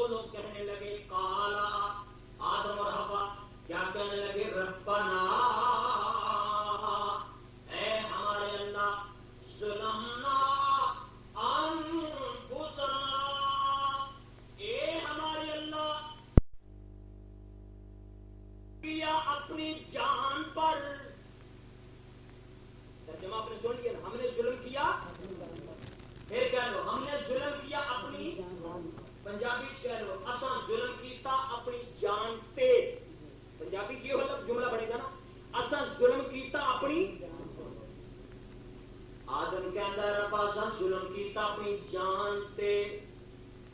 لوگ کہنے لگے کالا آدم اور حوا کیا کہنے لگے ربنا اے ہمارے اللہ ظلمنا انفسنا اے ہمارے اللہ کیا اپنی جان پر ترجمہ آپ نے سن لیا نا ہم نے ظلم کیا پھر کہہ لو ہم نے ظلم کیا اپنی پنجابی کہہ لو اساں ظلم کیتا اپنی جان تے پنجابی کی مطلب جملہ بنے گا نا اساں ظلم کیتا اپنی آدم کہندا ہے رب اساں ظلم کیتا اپنی جان تے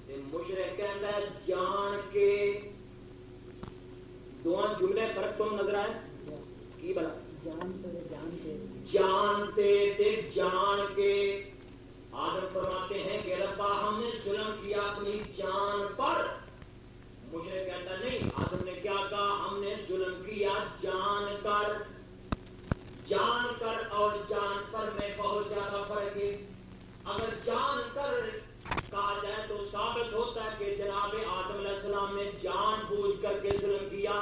مشرک کہندا ہے جان کے دونوں جملے فرق تم نظر آئے کی بلا جانتے تے جان کے آدم فرماتے ہیں کہ ربا ہم نے ظلم کیا اپنی جان پر مشرک کہتا نہیں آدم نے کیا کہا ہم نے ظلم کیا جان کر اور جان پر میں بہت زیادہ فرق ہے اگر جان کر کہا جائے تو ثابت ہوتا ہے کہ جناب آدم علیہ السلام نے جان بوجھ کر کے ظلم کیا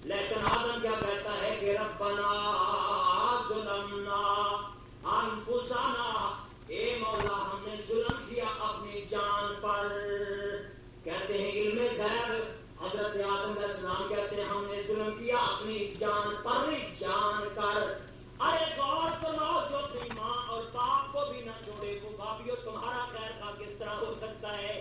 لیکن آدم کیا کہتا ہے کہ ربنا ظلمنا انفسنا اے مولا ہم نے ظلم کیا اپنی جان پر کہتے ہیں علم غیب حضرت آدم علیہ السلام کہتے ہیں ہم نے ظلم کیا اپنی جان پر جان کر ارے غور فرماؤ جو اپنی ماں اور باپ کو بھی نہ چھوڑے وہ بابیوں تمہارا خیر خواہ کس طرح ہو سکتا ہے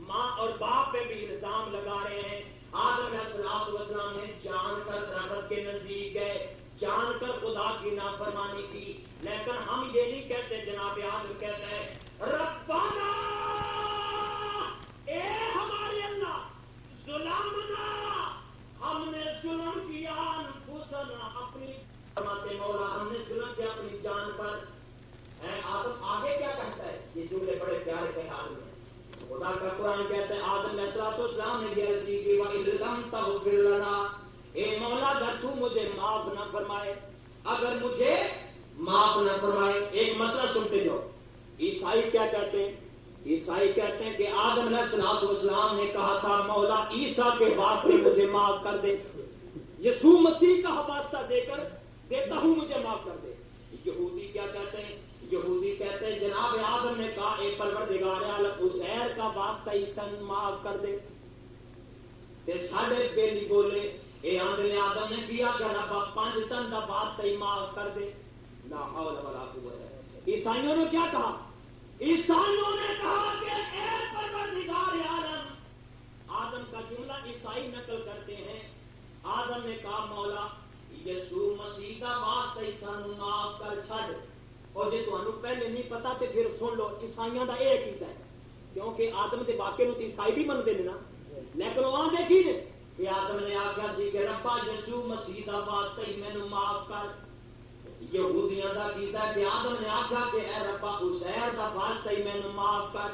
ماں اور باپ پہ بھی الزام لگا رہے ہیں آدم علیہ السلام نے جان کر درخت کے نزدیک گئے جان کر خدا کی نافرمانی کی لیکن ہم یہ نہیں کہتے جناب آدم کہتے ہیں ربنا اے ہمارے اللہ ظلمنا ہم نے ظلم کیا انفسنا اپنی فرماتے مولا ہم نے ظلم کیا اپنی جان پر اے آدم آگے کیا کہتا ہے یہ جملے بڑے پیارے خیال میں خدا کا قرآن کہتا ہے آدم علیہ السلام نے یہ عرض کی وَإِذْ لَمْ تَغْفِرْ لَنَا اے مولا اگر تو مجھے معاف نہ فرمائے اگر مجھے معاف نہ فرمائے ایک مسئلہ سنتے جاؤ عیسائی کیا کہتے ہیں عیسائی کہتے ہیں کہ آدم علیہ السلام نے کہا تھا مولا عیسیٰ کے واسطے مجھے معاف کر دے یسوع مسیح کا واسطہ دے کر دیتا ہوں مجھے معاف کر دے یہودی کیا کہتے ہیں یہودی کہتے ہیں جناب آدم نے کہا اے پروردگار عالم عزیر کا واسطہ عیسیٰ معاف کر دے تے ساڈے بیلی بولے اے آندے آدم نے کیا کہ رب 5 تن دا واسطہ ہی معاف کر دے لا حول ولا قوت عیسائیوں نے کیا کہا عیسائیوں نے کہا کہ اے پروردگار عالم آدم کا جملہ عیسائی نقل کرتے ہیں آدم نے کہا مولا یسوع مسیح کا واسطہ ہی سانو معاف کر چھڈ اور جے تانوں پہلے نہیں پتا تے پھر سن لو عیسائیاں دا یہ کیتا ہے کیونکہ آدم دے واقعے نوں تے عیسائی بھی منتے نے نا لیکن وہ آندے کی نے کہ آدم نے آکھیا سی کہ ربا یسوع مسیح دا واسطہ ہی مینوں معاف کر یہودیاں دا کیتا کہ آدم نے آکھیا کہ اے ربا عزیر دا واسطہ ہی مینوں معاف کر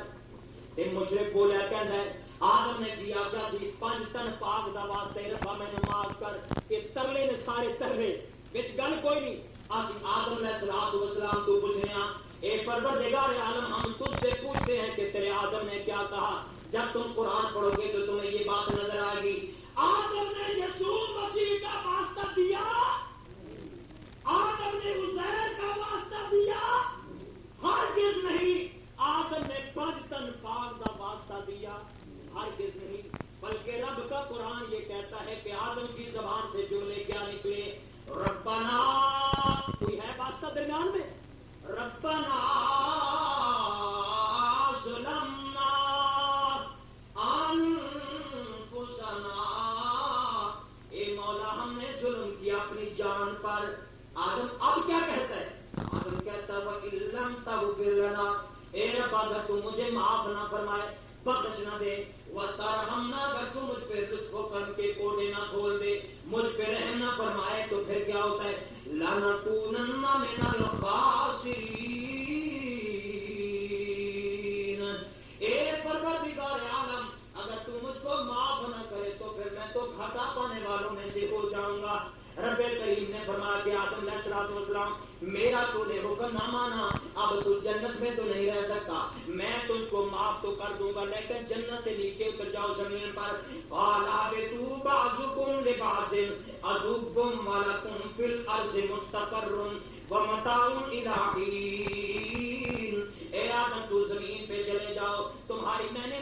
تے مشرک بولیا کہندا ہے آدم نے کی آکھیا سی 5 تن پاک دا واسطہ ہی ربا مینوں معاف کر یہ ترلے نے سارے ترلے وچ گل کوئی نہیں آدم علیہ السلام تو پوچھنے ہیں اے پروردگار عالم ہم تجھ سے پوچھتے ہیں کہ تیرے آدم نے کیا کہا جب تم قرآن پڑھو گے تو تمہیں یہ بات نظر آئے گی آدم نے یسوع مسیح کا واسطہ دیا آدم نے عزیر کا واسطہ دیا ہرگز نہیں آدم نے 5 تن پاک کا واسطہ دیا ہرگز نہیں بلکہ رب کا قرآن یہ کہتا ہے کہ آدم کی زبان سے جملے کیا نکلے ربنا کوئی ہے واسطہ درمیان میں ربنا ظلمنا انفسنا اے مولا ہم نے ظلم کیا اپنی جان پر آدم اب کیا کہتا ہے آدم کہتا ہے وَإِن لَمْ تَغْفِرْ لَنَا اے رب اگر تو مجھے معاف نہ فرمائے بخش نہ دے وَتَرْحَمْنَا اگر تو مجھ پہ لطف و کرم کے کوٹے نہ کھول دے مجھ پہ رحم نہ فرمائے تو پھر کیا ہوتا ہے لَنَكُونَنَّ مِنَ الْخَاسِرِينَ اے پروردگار عالم اگر تو مجھ کو معاف نہ کرے تو پھر میں تو گھاٹا پانے والوں میں سے ہو جاؤں گا رب کریم نے فرمایا کہ آدم علیہ السلام میرا تو نے حکم نہ مانا اب تو جنت میں تو نہیں رہ سکتا، میں تجھ کو معاف تو کر دوں گا لیکن جنت سے نیچے اتر جاؤ زمین پر. قال اهبطوا بعضكم لبعض عدو ولكم في الارض مستقر ومتاع الى حين. اے آدم تو زمین پہ چلے جاؤ، تمہاری میں نے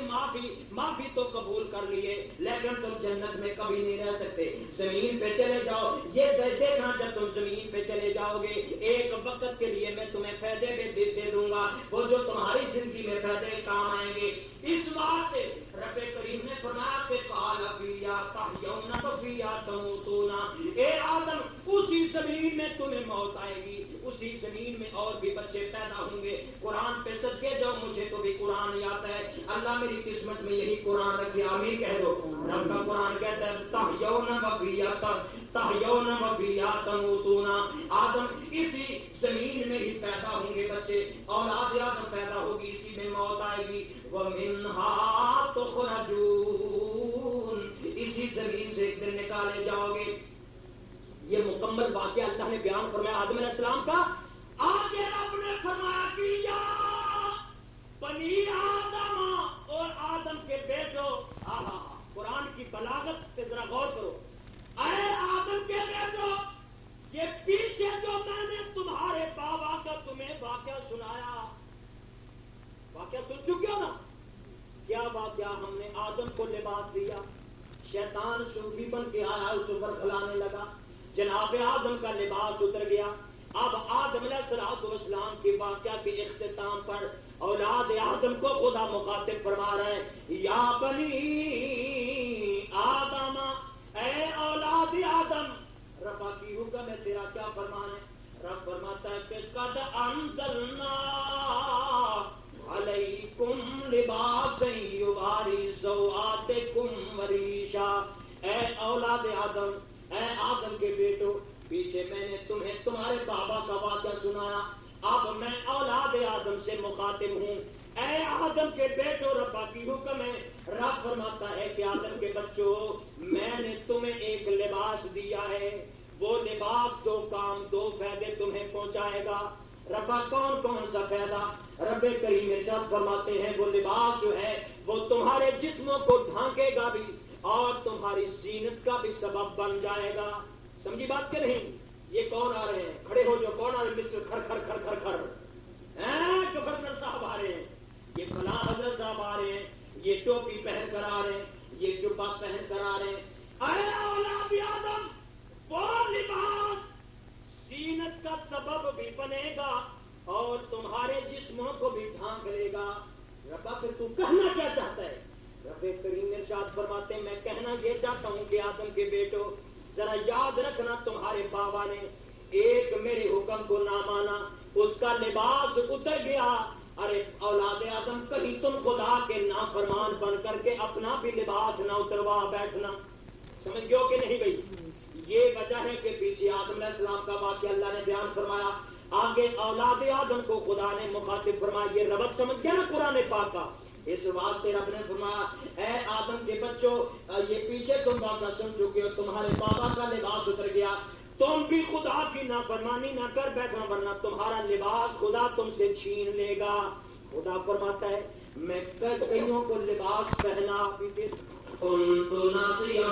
معافی تو قبول کر لیے لیکن تم جنت میں کبھی نہیں رہ سکتے، زمین پہ چلے جاؤ. یہ دیکھنا جب تم زمین پہ چلے جاؤ گے ایک وقت کے لیے میں تمہیں فائدے دے دوں گا وہ جو تمہاری زندگی میں فائدے کام آئیں گے. اس واسطے رب کریم نے فرمایا کہ قال فیہا تحیون وفیہا تموتون. اے آدم اسی زمین میں تمہیں موت آئے گی، اسی زمین میں اور بھی بچے پیدا ہوں گے. قرآن پہ صدقے جاؤ، مجھے تو بھی قرآن یاد ہے، اللہ میری قسمت میں یہی قرآن رکھے، آمین کہہ دو. رب کا قرآن کہتا ہے تحیون وفیہا تموتون. آدم اسی زمین میں ہی پیدا ہوں گے بچے، اولاد آدم پیدا ہوگی، اسی میں موت آئے گی. وَمِنْهَا تُخْرَجُونَ. اسی زمین سے ایک دن نکالے جاؤ گے. یہ مکمل واقعہ اللہ نے بیان فرمایا آدم علیہ السلام کا. آگے رب نے فرمایا کہ یا بنی آدم، اور آدم کے بیٹو. قرآن کی بلاغت پہ ذرا غور کرو. اے آدم کے بیٹو، یہ پیچھے جو میں نے تمہارے بابا کا تمہیں واقعہ سنایا، واقعہ سن چکے ہو نا؟ کیا واقعہ؟ ہم نے آدم کو لباس دیا، شیطان صوفی بن کے آیا، اس پر کھلانے لگا، جناب آدم کا لباس اتر گیا. اب آدم علیہ السلام کے واقعہ کے اختتام پر اولاد آدم کو خدا مخاطب فرما رہے ہیں، یا بنی آدم، اے اولاد آدم. ربا کی حکم ہے، تیرا کیا فرمان ہے؟ رب فرماتا ہے کہ قد انزلنا علیکم لباسا یواری سوآتکم وریشا. اے اولاد آدم، اے آدم کے بیٹو، پیچھے میں نے تمہیں تمہارے بابا کا واقعہ سنایا، اب میں اولاد آدم سے مخاطب ہوں. اے آدم کے بیٹو، ربا کی حکم ہے. رب فرماتا ہے کہ آدم کے بچوں، میں نے تمہیں ایک لباس دیا ہے، وہ لباس دو کام، دو فائدے تمہیں پہنچائے گا. ربا کون سا فائدہ؟ رب کریم ارشاد فرماتے ہیں وہ لباس جو ہے وہ تمہارے جسموں کو ڈھانکے گا بھی اور تمہاری زینت کا بھی سبب بن جائے گا. سمجھی بات کہ نہیں؟ یہ کون آ رہے ہیں؟ کھڑے ہو جو. کون آ رہے ہیں؟ مسٹر کھر کھر کھر کھر کھر گورنر صاحب آ رہے ہیں، یہ فلاں حضرت صاحب آ رہے ہیں، یہ ٹوپی پہن کر آ رہے ہیں، یہ جبہ پہن کر آ رہے ہیں. اے اولاد آدم، وہ لباس زینت کا سبب بھی بنے گا اور تمہارے جسموں کو بھی ڈھانک لے گا. ربا پھر تو کہنا کیا چاہتا ہے؟ رب کریم ارشاد فرماتے ہیں میں کہنا یہ چاہتا ہوں کہ آدم کے بیٹو، ذرا یاد رکھنا تمہارے بابا نے ایک میرے حکم کو نہ مانا، اس کا لباس اتر گیا. ارے اولاد آدم، کہیں تم خدا کے نافرمان بن کر کے اپنا بھی لباس نہ اتروا بیٹھنا. سمجھ گئے کہ نہیں بھائی؟ یہ وجہ ہے کہ پیچھے آدم علیہ السلام کا واقعہ اللہ نے بیان فرمایا، آگے اولاد آدم کو خدا نے مخاطب فرمایا. یہ ربط سمجھ گیا نا قرآن پاک کا؟ اس واسطے رب نے فرمایا اے آدم کے بچوں، یہ پیچھے تم واقعہ سن چکے ہو، تمہارے بابا کا لباس اتر گیا، تم بھی خدا کی نافرمانی نہ کر بیٹھنا ورنہ تمہارا لباس خدا تم سے چھین لے گا. خدا فرماتا ہے میں کئیوں کو لباس پہنا بھی دے. كنت ناسيا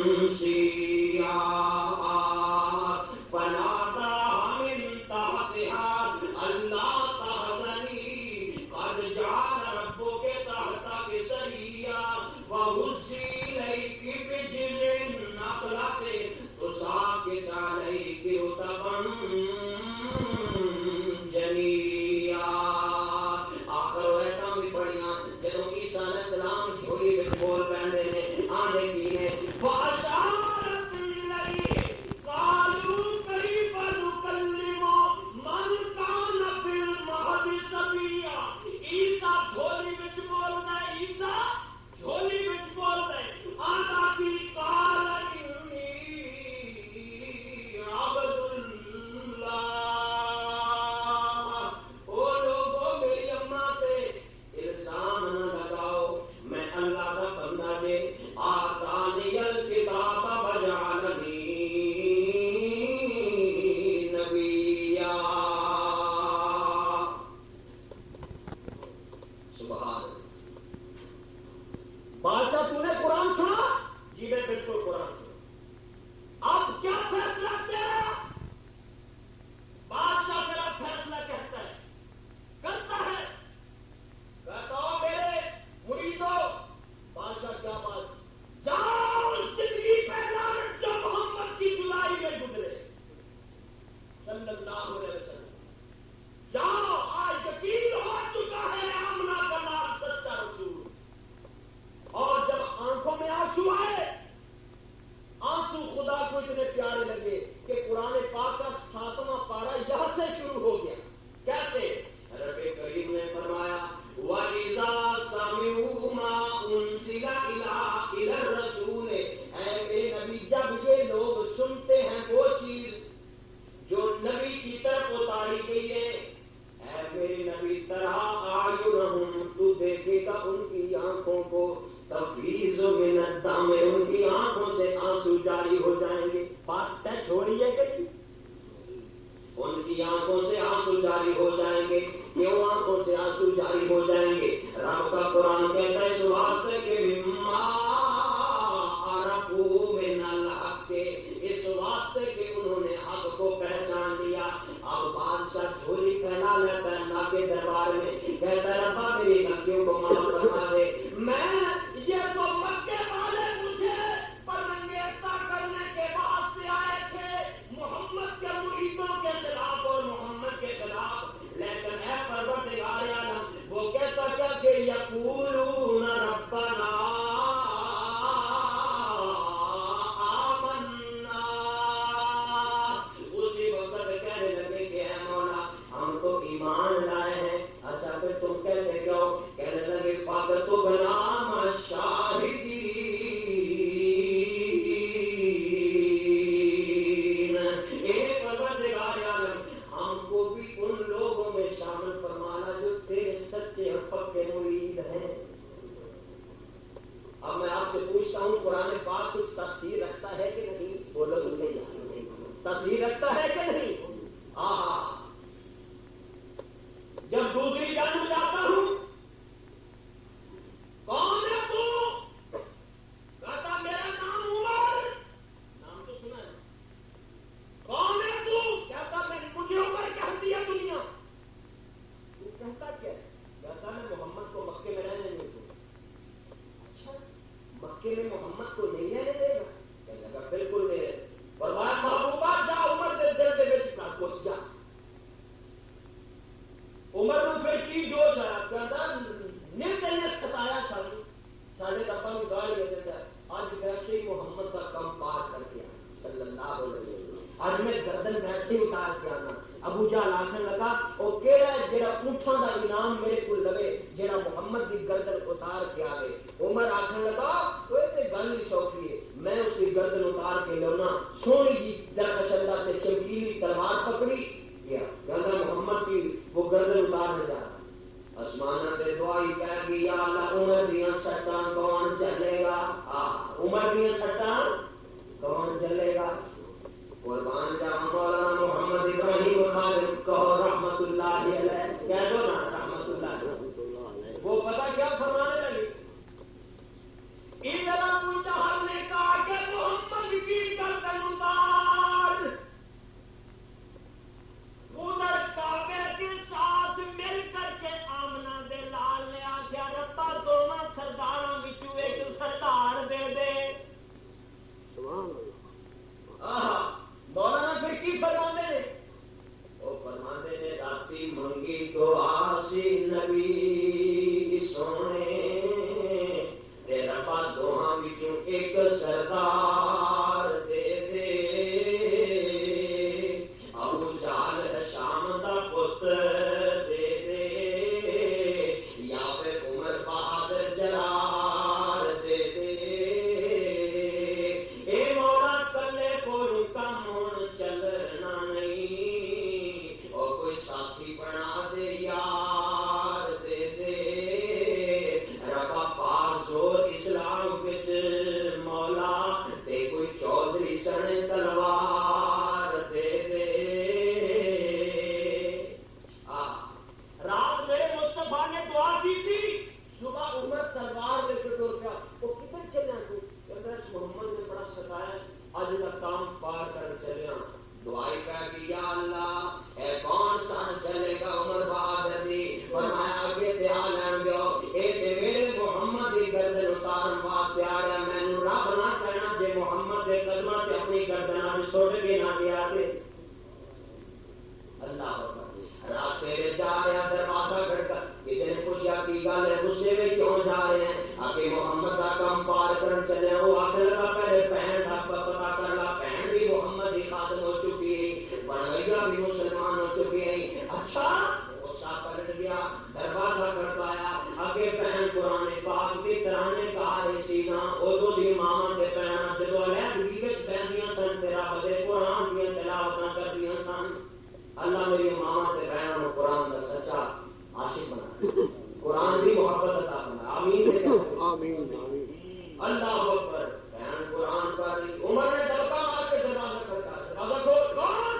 منسيا فناداها من تحتها ألا تحزني قد جعل ربك تحتك سريا وهزي إليك بجذع النخلة تساقط عليك رطبا جنيا. آخر ایتاں بھی پڑھیاں جدوں عیسیٰ علیہ السلام جھولی وچ بول پہندے نے آنے کی نے فاشار سبحان اللہ. بادشاہ تو نے قرآن سنا؟ جی میں بالکل قرآن سنا. اب کیا فیصلہ تیرا؟ بادشاہ میرا فیصلہ کہتا ہے، کرتا ہے، کہتا ہو میرے مریدو. بادشاہ کیا بات؟ جاؤ زندگی پہلا جو محمد کی جدائی میں گزرے صلی اللہ علیہ وسلم، جاؤ. آج یقین ہو چکا ہے آمنہ کا نام سچا رسول. اور جب آنکھوں میں آنسو آئے، آنسو خدا کو اتنے پیارے لگے کہ قرآن پاک کا 7واں پارہ یہاں سے شروع ہو گیا. کیسے؟ رب کریم نے فرمایا وَإِذَا سَمِعُوا مَا أُنزِلَ إِلَى الرَّسُولِ، اے میرے نبی جب یہ لوگ سنتے ہیں وہ چیز جو نبی کی طرف اتاری گئی ہے، اے میرے نبی تَرَىٰ أَعْيُنَهُمْ، تو دیکھے گا ان کی آنکھوں کو، تفیض من الدمع، ان کی آنکھوں سے آنسو جاری ہو جائیں گے. بات ٹچ ہو رہی ہے کہ نہیں؟ ان کی آنکھوں سے آنسو جاری ہو جائیں گے. کیوں آنکھوں سے آنسو جاری ہو جائیں گے؟ رب کا قرآن کہتا ہے اس واسطے کہ مما عرفوا من الحق، اس واسطے کہ انہوں نے حق کو پہچان لیا. اب بادشاہ جھولی پھیلا لیتا ہے اللہ کے دربار میں، کہتا ہے ربا میری غلطیوں کو معاف فرما دے. میں یہ تو مکے والے مجھے برانگیختہ کرنے کے واسطے آئے تھے محمد کے مریدوں کے خلاف اور محمد کے خلاف، لیکن اے پروردگار عالم وہ کہتا کیا کہ یقولون ربنا آمنا، اسی وقت کہنے لگے کہ اے مولا ہم تو ایمان لائے ہیں. اچھا پھر تم کہتے کیا ہو؟ کہنے لگے فَاكْتُبْنَا مَعَ الشَّاهِدِينَ، اے پروردگار عالم ہم کو بھی ان لوگوں میں شامل فرمانا جو تیرے سچے اور پکے مرید ہیں. اب میں آپ سے پوچھتا ہوں قرآن پاک کچھ تفسیر رکھتا ہے کہ نہیں؟ بولو اسے تفسیر رکھتا ہے کہ نہیں؟ جب دوسری جنگ میں جاتا ہوں کون ہے تو؟ کہتا میرا نام عمر، نام تو سنا ہے. کون ہے تو؟ کہتا مجھے عمر کہتی ہے دنیا. تو کہتا کیا ہے؟ کہتا میں محمد کو مکے میں رہنے نہیں دوں. اچھا مکے میں محمد کو نہیں رہنے دے گا؟ کہنے لگا بالکل نہیں رہے. فرمایا محبوبہ جا عمر دے دل دے وچ کا کچھ جا. عمر میں پھر کی جوش آیا، کہتا نیت نے ستایا ساڑھے ربا میں گاڑی لے دیتا ہے. آج ویسے ہی محمد کا کم پار کر کے آنا صلی اللہ علیہ وسلم. آج میں گردن ویسے ہی اتار کے آنا. ابو جہل آخر لگا وہ کہڑا ہے جڑا اونٹاں دا انعام میرے کو لوے جڑا محمد کی گردن اتار کے آئے. عمر آخر لگا وہ تے گل ہی سوکھی ہے، میں اس کی گردن اتار کے لونا. سونی جی درخشندہ تے چمکیلی تلوار پکڑی گیا، کہنا محمد کی وہ گردن اتارنے جا رہا. آسمانہ تے دعائی کہہ گی یا اللہ عمر دیاں سٹاں کون چلے گا؟ عمر دیاں سٹاں کون چلے گا؟ قربان جاؤں مولانا محمد ابراہیم خالد کہو رحمت اللہ علیہ، کہہ دو نا رحمت اللہ علیہ. وہ پتہ کیا فرمانے لگے؟ ادھر ابو جہل نے کہا کہ محمد کی گردن اتار. ادھر کعبے کے ساتھ مل کر کے آمنہ دے لال نے آخیا ربا دونوں سرداراں وچوں ایک سردار دے دے. سبحان اللہ. مولانا پھر کی فرماندے نے؟ وہ فرماندے نے راتی منگی دعا سی نبی سونے تے ربا دوہاں وچوں ایک سردار دے دے. ابو جہل شام دا پتر دے دے یا پھر عمر بہادر جلال دے دے. اے مولا کلے کو رکا مون چلنا نہیں، اور کوئی ساتھی بنا دے یار دے دے. کی گل ہے غصے میں کیوں جا رہے ہیں؟ آگے محمد کا کم پار کرن چلے ہیں. وہ آخر لگا پہلے بہن کا پتا کر لا، بہن بھی محمد کی خادم ہو چکی ہے، بڑھیا بھی مسلمان ہو چکی ہے. اچھا غصہ پلٹ گیا، دروازہ کھڑکایا، آگے بہن قرآن پاک کے ترانے گا رہی سی نا. ادو دی ماما تے بہن جدو علیحدگی وچ بہندیاں سن تیرا بدے قرآن دیاں تلاوتاں کردیاں سن. اللہ میری ماما تے بہنوں کو قرآن کا سچا عاشق بنا، قرآن کی محبت عطا فرما. آمین آمین آمین. اللہ اکبر. بہن قرآن پڑھ رہی، عمر نے دبکا مار کے دروازہ کھڑکا، دروازہ کھول. کون؟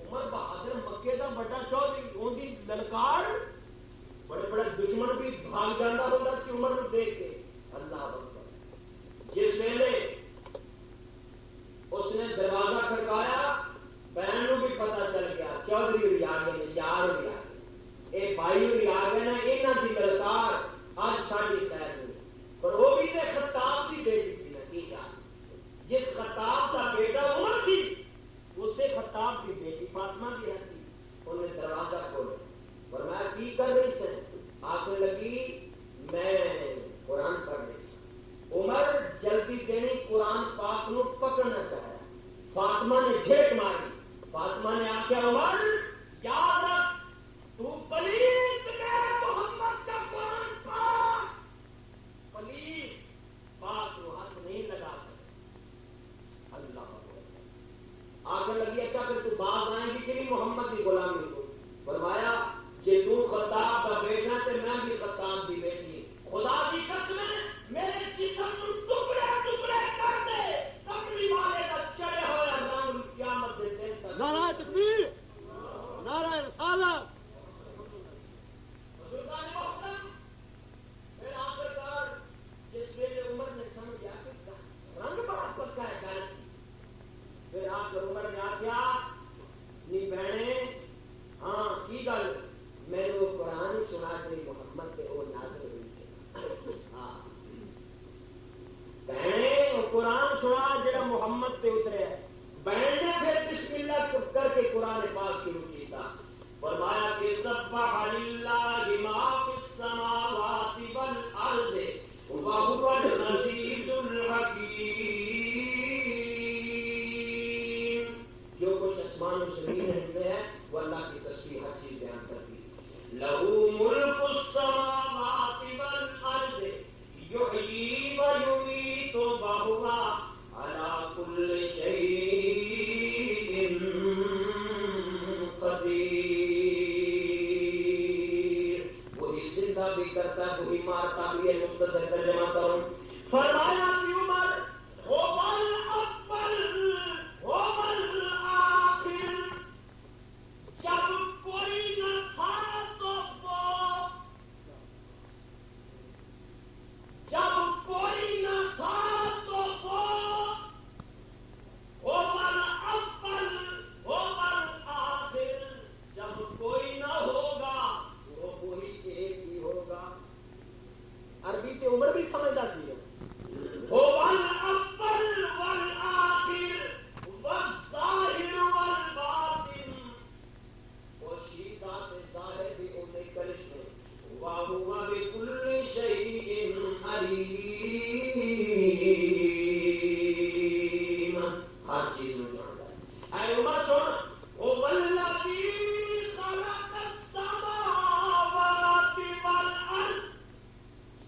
عمر بہادر مکے دا بڑا چودھری. ان دی للکار بڑے بڑے دشمن بھی بھاگ جانا ہوتا سی عمر کو دیکھ کے. اللہ اکبر. جس ویلے اس نے دروازہ کھڑکایا، بہن کو بھی پتا چل گیا چودھری بھی آ گئے، یار بھی آ گئے، اے بھائی بھی آ گئے نا. یہاں کی للکار آج ساری خیر ہوئی. پر وہ بھی تے خطاب کی بیٹی سی نا. کی جان جس خطاب کا بیٹا عمر سی، اسے خطاب کی بیٹی فاطمہ بھی ایسی. انہوں نے دروازہ کھولے. فرمایا کی کر رہی سے؟ آخر لگی میں قرآن پڑھ رہی سی. عمر جلدی دینی قرآن پاک نو پکڑنا چاہیا. فاطمہ نے جھیک ماری. فاطمہ نے آخیا عمر یاد رکھ، تو پلیت میں محمد کا قرآن پاک، پلیت پاک کو ہاتھ نہیں لگا سکتے. اللہ آخر لگی اچھا پھر تو باز آئیں گی کہ نہیں محمد کی غلامی کو؟ فرمایا جے تو خطاب کا بیٹا تے میں بھی خطاب کی بیٹی. خدا کی قسم ہے میرے جسم کو ٹکڑے ٹکڑے کر دے، کملی والے کا چڑھے ہوئے رنگ قیامت دے دن تک. نعرہ تکبیر، نعرہ رسالت. بزرگان محترم، پھر آخرکار جس ویلے عمر نے سمجھا کہ رنگ بڑا پکا ہے گل کی، پھر آخر عمر نے آخیا نی بہنے ہاں کی گل؟ میں نے وہ قرآن سنا جی محمد کے وہ نازل ہوئی تھی. ہاں بہنے وہ قرآن سنا جڑا محمد پہ اترے ہے. بہن نے پھر بسم اللہ کر کے قرآن پاک شروع کیا. فرمایا کہ سبح للہ ما فی السماوات والارض وهو العزیز الحکیم. جو کچھ آسمان و زمین میں ہے وہ اللہ کی تسبیح ہر چیز بیان کرتی ہے. لہ ملک السماوات والارض یحیی ویمیت وهو علی کل شیء قدیر. وہی زندہ بھی کرتا ہے وہی مارتا بھی ہے. مختصر ترجمہ کروں. فرمایا کہ عمر هو الاول هو الآخر. جب کوئی نہ تھا تو وہ، جب کوئی نہ تھا تو وہ، هو الاول هو الآخر. جب کوئی نہ ہوگا وہ وہی ایک ہی ہوگا. عربی سے عمر بھی سمجھتا سی. هو الاول والآخر والظاہر والباطن. وہ شیطان ظاہر بھی انہیں کرش ہے. وَهُوَ بِكُلِّ شَيْءٍ عَلِيمٌ. ہر چیز میں جانتا ہے. اے عمر سن، هُوَ الَّذِي خَلَقَ السَّمَاوَاتِ وَالْأَرْضَ.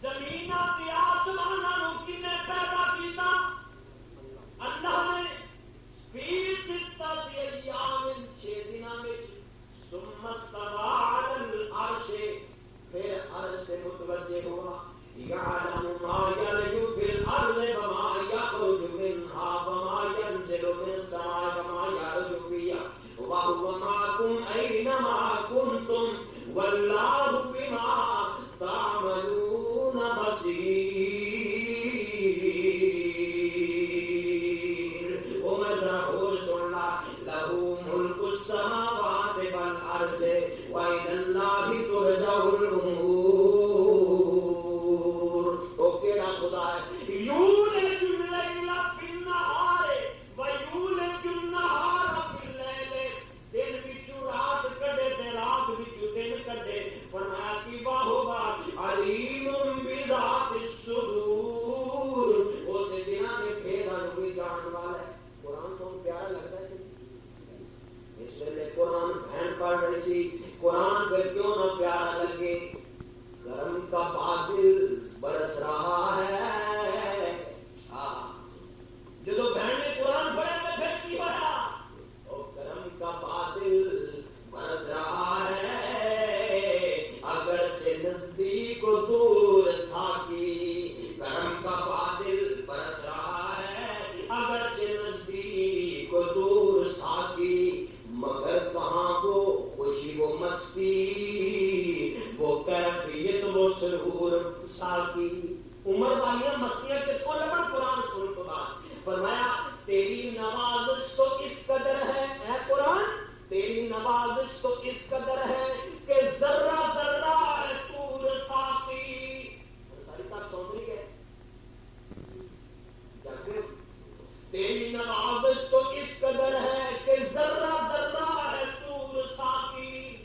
زمیناں تے آسماناں نو کنے پیدا کیتا؟ اللہ نے. فی ستۃ ایام 6 دنوں وچ. ثم استوى علی العرش. پھر عرش سے متوجہ ہوا. یعلم ما یلج فی الارض وما یخرج منها وما ینزل من السماء وما یعرج فیہا وهو معکم اینما کنتم واللہ بما تعملون بصیر. عمر ذرا اور سننا. لہ ملک السماوات والارض وإلی اللہ ترجع الامور. وہ کیڑا خدا ہے سنو سرور ساکی عمر والیاں مستیاں کتوں لگن قرآن سن تو بعد فرمایا تیری نوازش تو اس قدر ہے اے قرآن تیری نوازش تو اس قدر ہے کہ ذرہ ذرہ ہے طور ساقی ساری ساتھ سوچ نہیں گئے تیری نوازش تو اس قدر ہے کہ ذرہ ذرہ ہے طور ساقی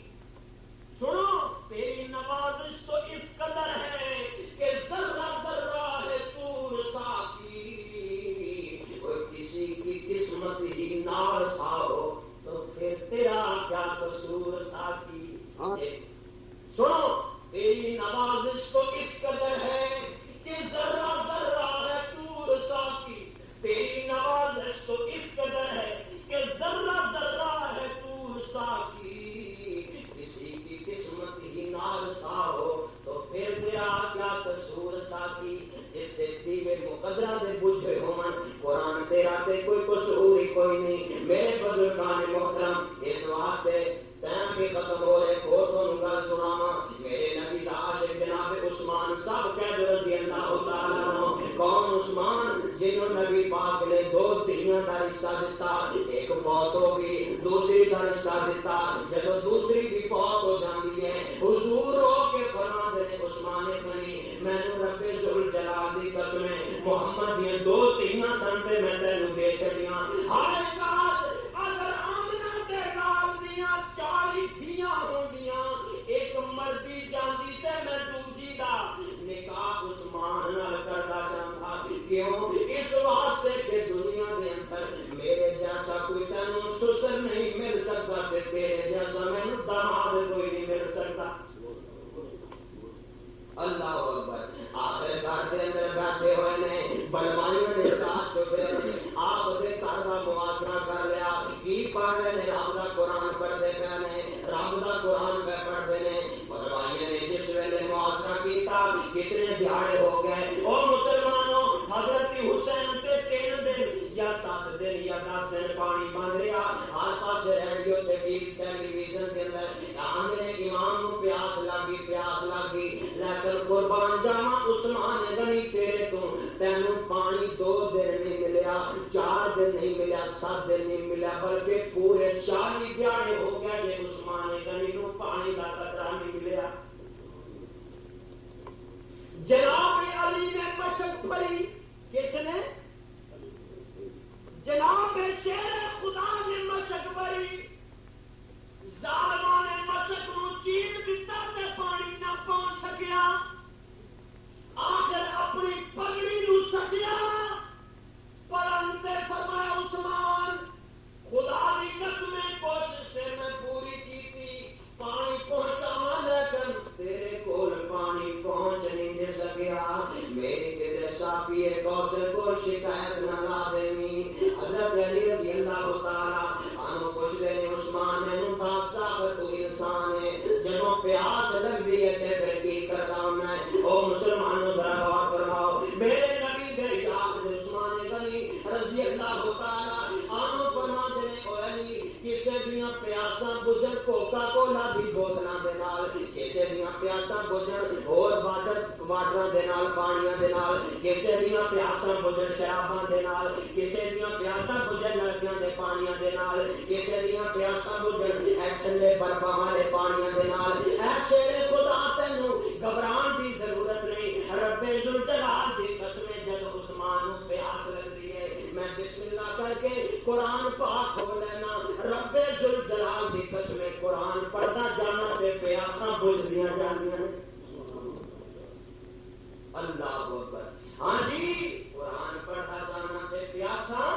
سنو تیری نوازش تو اس قدر ہے کہ ذرہ ذرہ ہے طور ساقی اور کسی کی قسمت ہی نارسا ہو تو پھر تیرا کیا قصور ساقی سنو تیری نوازش تو اس قدر ہے کہ ذرہ ذرہ ہے طور ساقی تیری نوازش تو اس قدر ہے کہ ذرہ ذرہ ہے طور ساقی کسی کی قسمت ہی نارسا ہو تو پھر تیرا کیا قصور ساقی جس سے دیوے مقدرہ دے بجھے ہومن قرآن تیرا تے کوئی قصور ہی کوئی نہیں میرے بزرگان محترم اس واسطے ٹائم بھی ختم ہو رہے کو تو نگل سناما میرے نبی دا عاشق جناب عثمان صاحب قید رضی اللہ تعالیٰ عنہ کون عثمان جنہوں نبی پاک نے دو دنیا کا رشتہ دیتا ایک فوت ہو گئی دوسری کا رشتہ دیتا جب دوسری بھی فوت ہو جاتی ہے حضور رو کے فرما دے عثمان غنی میں نے رب ذوالجلال دی قسم محمد یہ دو دنیا سن پہ میں تینوں دے چھڑیاں ہائے کاش اگر آمنہ تے نال دیاں 40 دھیاں ہوندیاں ایک مردی جاندی تے میں دوجی دا نکاح عثمان نال کردا چاہتا کیوں اس واسطے کہ دنیا دے اندر میرے جیسا کوئی تینوں سسر نہیں مل سکتا تے تیرے جیسا میں داماد کوئی نہیں مل سکتا اللہ اکبر آخر گھر کے اندر بیٹھے ہوئے نے بلوائیوں نے ساتھ چھپے آپ دے گھر کا موازنہ کر لیا کی پڑھ رہے نے رب دا قرآن پڑھتے پے نے رب دا قرآن پہ پڑھتے نے بلوائیوں نے جس ویلے موازنہ کیتا کتنے دیہاڑے ہو گئے او مسلمانوں حضرت حسین تے 3 دن یا 7 دن یا 10 دن پانی بند رہا ہر پاس ریڈیو ٹیلی ویژن کے اندر آندے امام کو پیاس لگی لیکن قربان جاواں عثمان غنی تیرے تو تینوں پانی 2 دن نہیں ملیا 4 دن نہیں ملیا 7 دن نہیں ملیا بلکہ پورے 40 دیہاڑے ہو گئے جے عثمان غنی نو پانی کا قطرہ نہیں ملیا جناب علی نے مشق پڑھی کس نے جناب شیر خدا نے مشق پڑھی ظالموں نے مشق نو چیز دیتا تے پانی نہ پہنچ سکیا آخر اپنی پگڑی نو سکیا پڑھن تے فرمایا عثمان خدا دی قسم کوشش میں پوری کی تھی پانی پہنچاواں لیکن تیرے کول پانی پہنچ نہیں دے سکیا میری کدے صافی کوثر کو شکایت نہ لا دیویں حضرت علی رضی اللہ تعالی عنہ پوچھ رہے ہیں عثمان میں بادشاہ تو انسان ہے جب پیاس لگتی ہے تے پھر کی کرتا میں او مسلمانوں ذرا غور فرماؤ میرے نبی دے یاد عثمان غنی رضی اللہ تعالی عنہ فرماتے ہیں او علی کسے دیاں پیاساں بجھن کوکا کولا دی بوتلاں دے نال کسے دیاں پیاساں بجھن اور واٹراں دے نال پانیاں دے نال کسے دیاں پیاساں بجھن شراباں دے نال کسے دیاں پیاساں بجھن نلکیاں دے پانیاں دے نال کسے دیاں پیاساں بجھن اے ٹھنڈے برفاں والے پانیاں دے نال اے شیر خدا تینوں گھبران دی ضرورت نہیں رب ذوالجلال دی قسم جب عثمان نو پیاس لگدی ہے میں بسم اللہ کر کے قرآن پاک کھول لینا رب ذوالجلال دی قسم قرآن پڑھدا جانا تے پیاساں بجھدیاں جاندیاں نے اللہ اکبر ہاں جی قرآن پڑھدا جانا تے پیاساں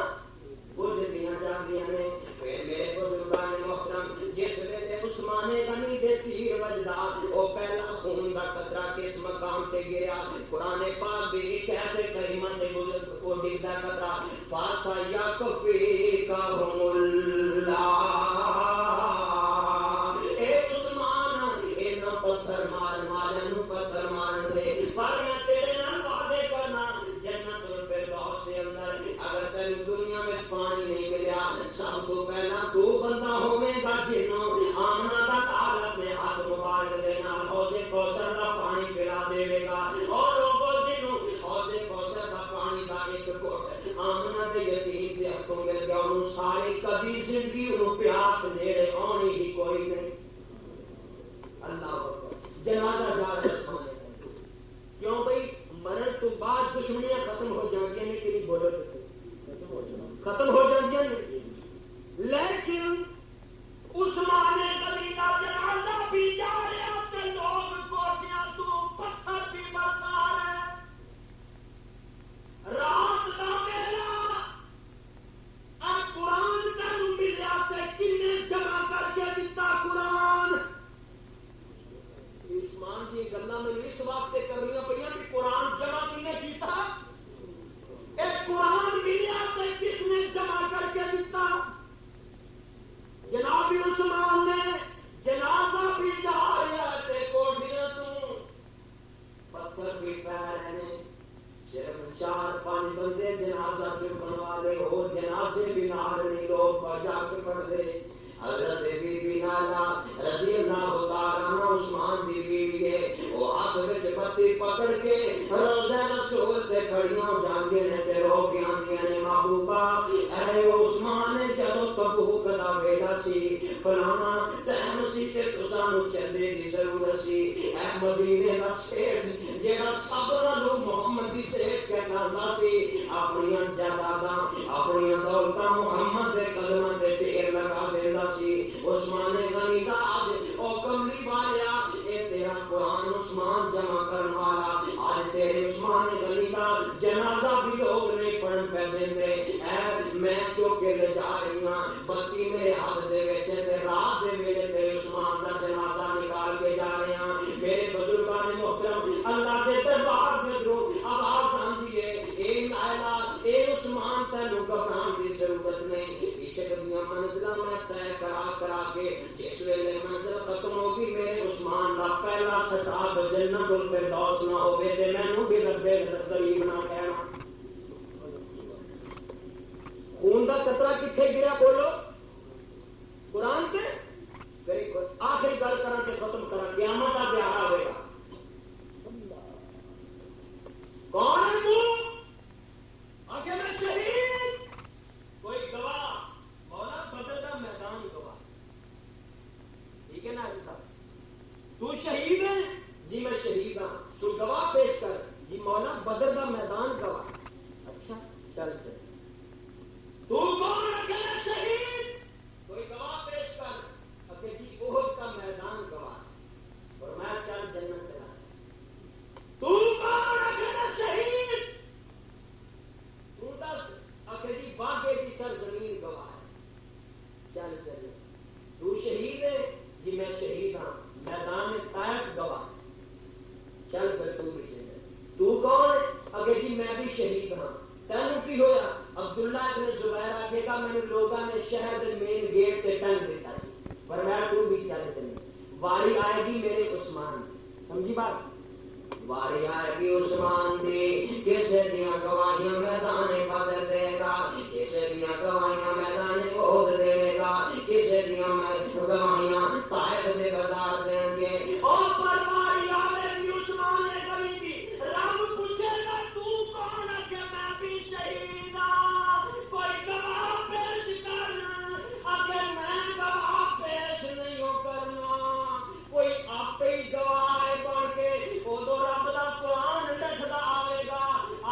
بجھدیاں جاندیاں نے پھر میرے بزرگان محترم جس ویلے عثمان غنی دے تیر وجدا او پہلا خون دا قطرہ کس مقام تے گیا قرآن پاک بھی کہتے کریمہ دے بزرگ کو ڈگدا قطرہ فاسا یکفیکہم اللہ اے عثمان اینا پتھر مار مارن پتھر مار دے پر میں تیرے نال وعدے کرنا جنت الفردوس کے اندر اگر تینوں دنیا میں پانی نہیں ملیا سب تو پہلا تو بندہ ہوے گا جنوں آمنہ دا کال اپنے ہاتھ مبارک دے نال حوض کوثر دا پانی پلا سارے کبھی زندگی انہوں پیاس نیڑے آنی ہی کوئی نہیں. اللہ اکبر. جنازہ جا رہا ہے کیوں بھئی مرن تو بعد دشمنیاں ختم ہو جاندیاں نے کہ نہیں بولو تو صحیح ختم ہو جاندیاں نے. لیکن عثمان غنی کا جنازہ بھی جا رہا تے لوگ کوٹیاں تو پتھر بھی برسا رہے. رات کا ویلا قرآن تینوں ملیا تے کنے جمع کر کے دتا قرآن. عثمان کی گلاں میں اس واسطے کرنیاں پڑیاں کہ قرآن جمع کنے کیتا. ایک قرآن ملیا تے کس نے جمع کر کے دتا؟ جناب عثمان نے. جنازہ بھی جا رہا تے کوٹھیاں تو پتھر بھی پہ رہے ہیں. صرف 4-5 بندے جنازہ چکن والے ہو. جنازے بھی نال نہیں لوگ بجا کے پڑھ دے. حضرت بی بی نالا رضی اللہ تعالیٰ عنہ عثمان بی بی ہے وہ ہاتھ وچ پتی پکڑ کے روزہ رسول تے کھڑیاں جاندیاں نے تے رو کے آندیاں نے محبوبہ اے عثمان نے جدوں تبوک دا ویلا سی فلانا ٹائم سی تے تساں نوں چندے دی ضرورت سی. اے مدینے دا سیٹھ جیڑا سب نالوں محمد دی سیٹھ کہندا سی اپنی جائیداداں اپنی دولتاں محمد دے قدماں تے ڈھیر لگا دیندا سی. عثمان غنی دا آج او کملی والیا اے تیرا قرآن عثمان جمع کرن والا آج تیرے عثمان غنی دا جنازہ بھی لوگ نہیں پڑھن پہ دیندے. اے میں چوک کے لے جا رہی ہاں بتی میرے ہاتھ دے وچ تے رات دے ویلے تیرے عثمان دا جنازہ نکال کے جا رہے ہاں. میرے بزرگان محترم اللہ دے دربار میں جو آواز آندی ہے اے نائلہ اے عثمان تینوں گھبران دی ضرورت نہیں. عشق دیاں منزلاں میں طے کرا کے جس ویلے منزل ختم ہوگی میرے عثمان دا پہلا سٹاپ جنت الفردوس نہ ہوے تے مینوں بھی رب قریب نہ کہنا. خون دا قطرہ کتھے گرا بولو قرآن تے. پھر آخری گل کراں تے ختم کراں. قیامت دا دیہڑا ہوئے گا. کون ہے تو؟ آخر میں شہید. کوئی گواہ مولا بدر دا میدان گواہ. ٹھیک ہے نا علی صاحب تو شہید ہے جی میں شہید ہاں. تو گواہ پیش کر جی مولا بدر دا میدان گواہ. اچھا چل چل تو کون ہے شہید؟ کوئی گواہ پیش کر کہ جی احد کا میدان گواہ اور میں چل جنت چلا. تو کون ہے شہید؟ تو دس کہ جی باغے کی سرزمین گواہ ہے. چل چل تو شہید ہے جی میں شہید ہاں. میدان طائف گواہ. چل پھر تو بھی چل. تو کون ہے کہ جی میں بھی شہید ہاں. تینوں کی ہویا؟ عبداللہ ابن زبیر آگے کا میں نے لوگوں نے شہر دے مین گیٹ تے ٹنگ دیتا سی پر میں تو بھی چلے چلے. واری آئے گی میرے عثمان دی. سمجھی بات؟ واری آئے گی عثمان دی. کسے دیاں گواہیاں میدان بدر دے گا. کسے دیاں گواہیاں میدان احد دے گا. کسے دیاں گواہیاں طائف دے بازار دیں گے. اور پر واری آئے گی عثمان غنی دی. رب پوچھے گا تو کون ہے کہ میں بھی شہید ہاں. کوئی گواہ پیش کر. اگر میں گواہ پیش نہیں ہو کرنا کوئی آپ ہی گواہ بن کے ادو رب دا قرآن لکھدا آئے گا.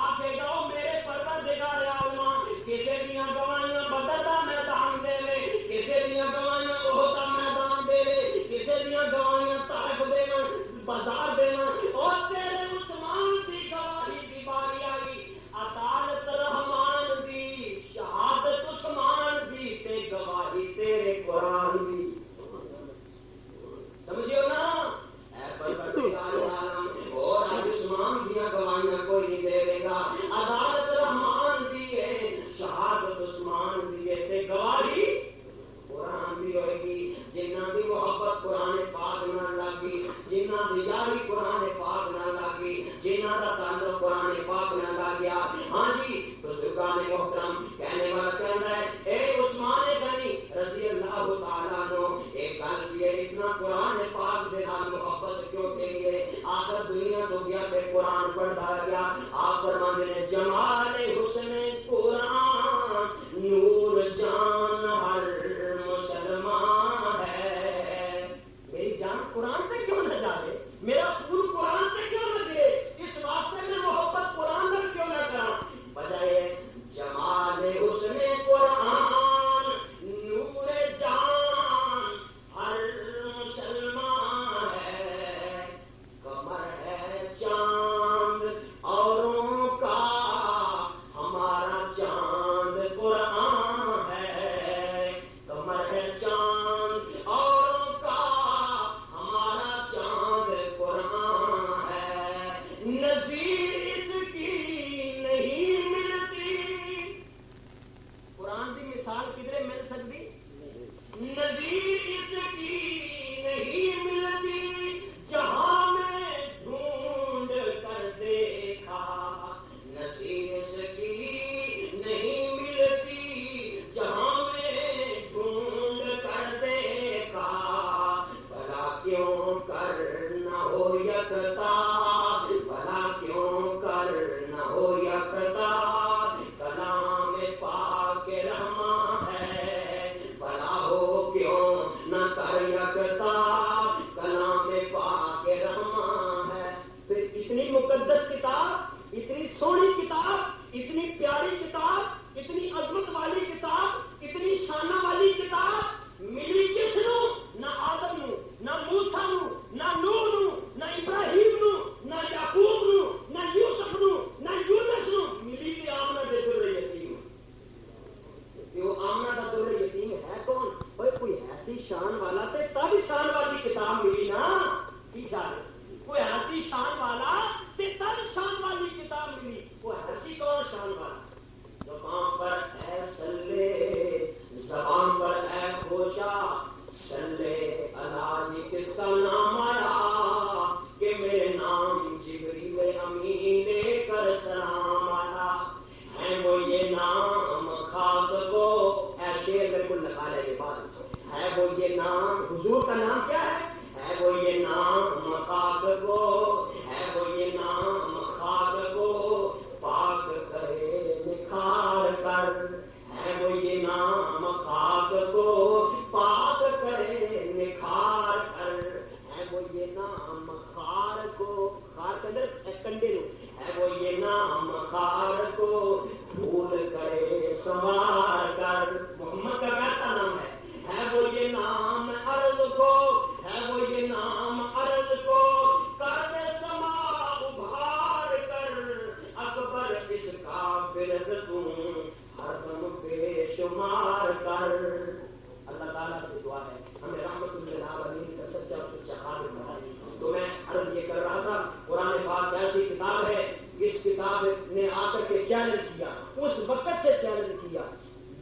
آکھے گا میرے پروردگار عالم کسے دیاں گواہیاں بدر دا میدان دے وے. کسے دیاں گواہیاں احد دا میدان دے وے. کسے دیاں گواہیاں طائف دے بازار دے. اور تیرے عثمان دی گواہی دی باری آئی. عدالت رحمان دی شہادت عثمان دی تے گواہی تیرے قرآن دی. سمجھو نا اے پروردگار عالم اور آج عثمان دیاں گواہیاں کوئی نہیں دے گا. عدالت رحمان دی ہے شہادت عثمان دی ہے تے گواہی قرآن دی ہوئے گی. جنہاں دی محبت قرآن پاک نہ لگی جنہاں دی یاری قرآن پاک نہ لگی جنہاں دا تعلق قرآن پاک نہ لگیا. ہاں جی بزرگان محترم کہنے والا کہنا ہے اے عثمان غنی رضی اللہ تعالیٰ عنہ ایک گل کی ہے اتنا قرآن پاک دے نال محبت کیوں کے لیے. آخر دنیا تو گیا تے قرآن پڑھتا گیا. آپ فرماندے نے جمال حسن قرآن نور جان یکتا بھلا کیوں کر نہ ہو یکتا کلام پاک رحماں ہے بھلا ہو کیوں نہ کر یکتا کلام پاک رحماں ہے. پھر اتنی مقدس کتاب اتنی سونی کتاب اتنی پیاری کتاب اتنی عظمت والی کتاب اتنی شانہ والی کتاب ملی کس نو؟ نہ آدم نو نہ موسیٰ نو نہ نوح نو نہ ابراہیم نو نہ یعقوب نو نہ یوسف نو نہ یونس نو ملی کہ آمنہ دے در یتیم. کہ وہ آمنہ دا در یتیم ہے کون؟ کوئی ایسی شان والا تے تب شان والی کتاب ملی نا. کی شان کوئی ایسی شان والا تے تب شان والی کتاب ملی. وہ ایسی کون شان والا؟ زبان پر اے سلے زبان پر اے خوشا سلے اللہ یہ کس کا نام آیا کہ میرے نام جبریل امین لے کر سلام آیا ہے. وہ یہ نام خاک کو اے شیر میں کل لکھا لے یہ بات ہے. وہ یہ نام حضور کا نام کیا ہے وہ یہ نام خاک کو ہے. وہ یہ نام خاک کو پاک کرے نکھار کر ہے. وہ یہ نام خاک کو پاک کرے نکھار کر ہے. وہ یہ نام خار کو خار کے اندر کنڈے لو ہے. وہ یہ نام خار کو پھول کرے سنوار کر. محمد کا کیسا نام ہے وہ یہ نام عرض کو ہے. وہ یہ نام عرض کو کر دے سما ابھار کر. اکبر اس کا برد تم ہر دم بے شمار کر. اللہ تعالیٰ سے دعا ہے ہمیں رحمت للعالمین کا سچا اور سچا خادم بنائے. تو میں عرض یہ کر رہا تھا قرآن پاک ایسی کتاب ہے اس کتاب نے آ کر کے چیلنج کیا اس وقت سے چیلنج کیا.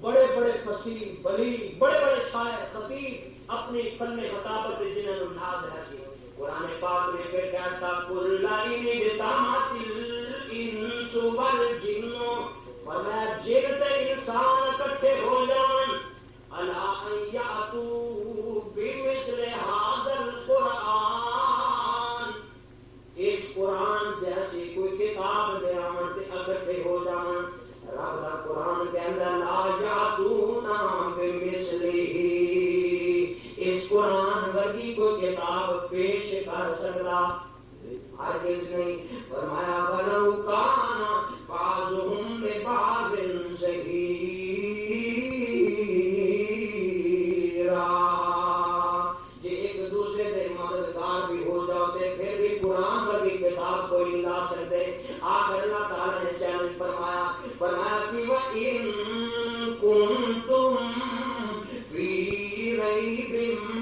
بڑے بڑے فصیح بلی بڑے بڑے شاعر خطیب اپنی فن خطابت جنہوں نے ناز حاصل. قرآن پاک نے پھر کہتا کل ان اجتمعت الانس والجن فرمایا جن تے انسان اکٹھے ہو جائیں الا ان یاتوا بمثل ھذا القرآن اس قرآن جیسی کوئی کتاب لے آون تے اکٹھے ہو جائیں. رب دا قرآن کہندا لا یاتون بمثلہ اس قرآن ورگی کوئی کتاب پیش کر سکتا ہرگز نہیں. فرمایا ولو کان بعضهم لبعض ظہیرا جی ایک دوسرے دے مددگار بھی ہو جاؤ تے پھر بھی قرآن ورگی کتاب کوئی نہیں لا سکتے. آخر اللہ تعالیٰ نے چیلنج فرمایا کہ وَإِن كُنتُم فِي رَيْبٍ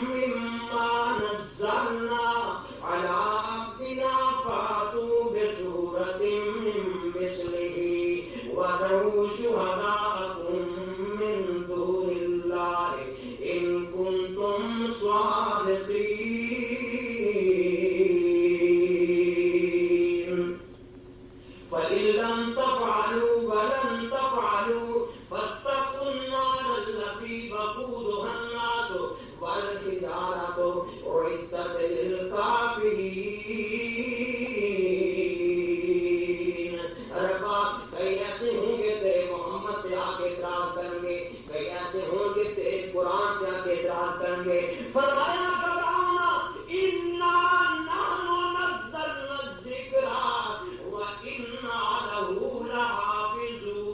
مِّمَّا نَزَّلْنَا عَلَىٰ عَبْدِنَا فَأْتُوا بِسُورَةٍ مِّن مِّثْلِهِ وَادْعُوا شُهَدَاءَكُم مِّن دُونِ اللَّهِ إِن كُنتُمْ صَادِقِينَ. فَإِن لَّمْ تَفْعَلُوا وَلَن تَفْعَلُوا فَاتَّقُوا النَّارَ الَّتِي وَقُودُهَا النَّاسُ وَالْحِجَارَةُ أُعِدَّتْ لِلْكَافِرِينَ. ربا کئی ایسے ہوں گے تے محمد پہ آ کے اعتراض کریں گے کئی ایسے ہوں گے تے قرآن پہ آ کے اعتراض کریں گے. فرمایا گھبراؤ اِنَّا نَحْنُ نَزَّلْنَا الذِّکْرَ وَإِنَّا لَهُ لَحَافِظُونَ.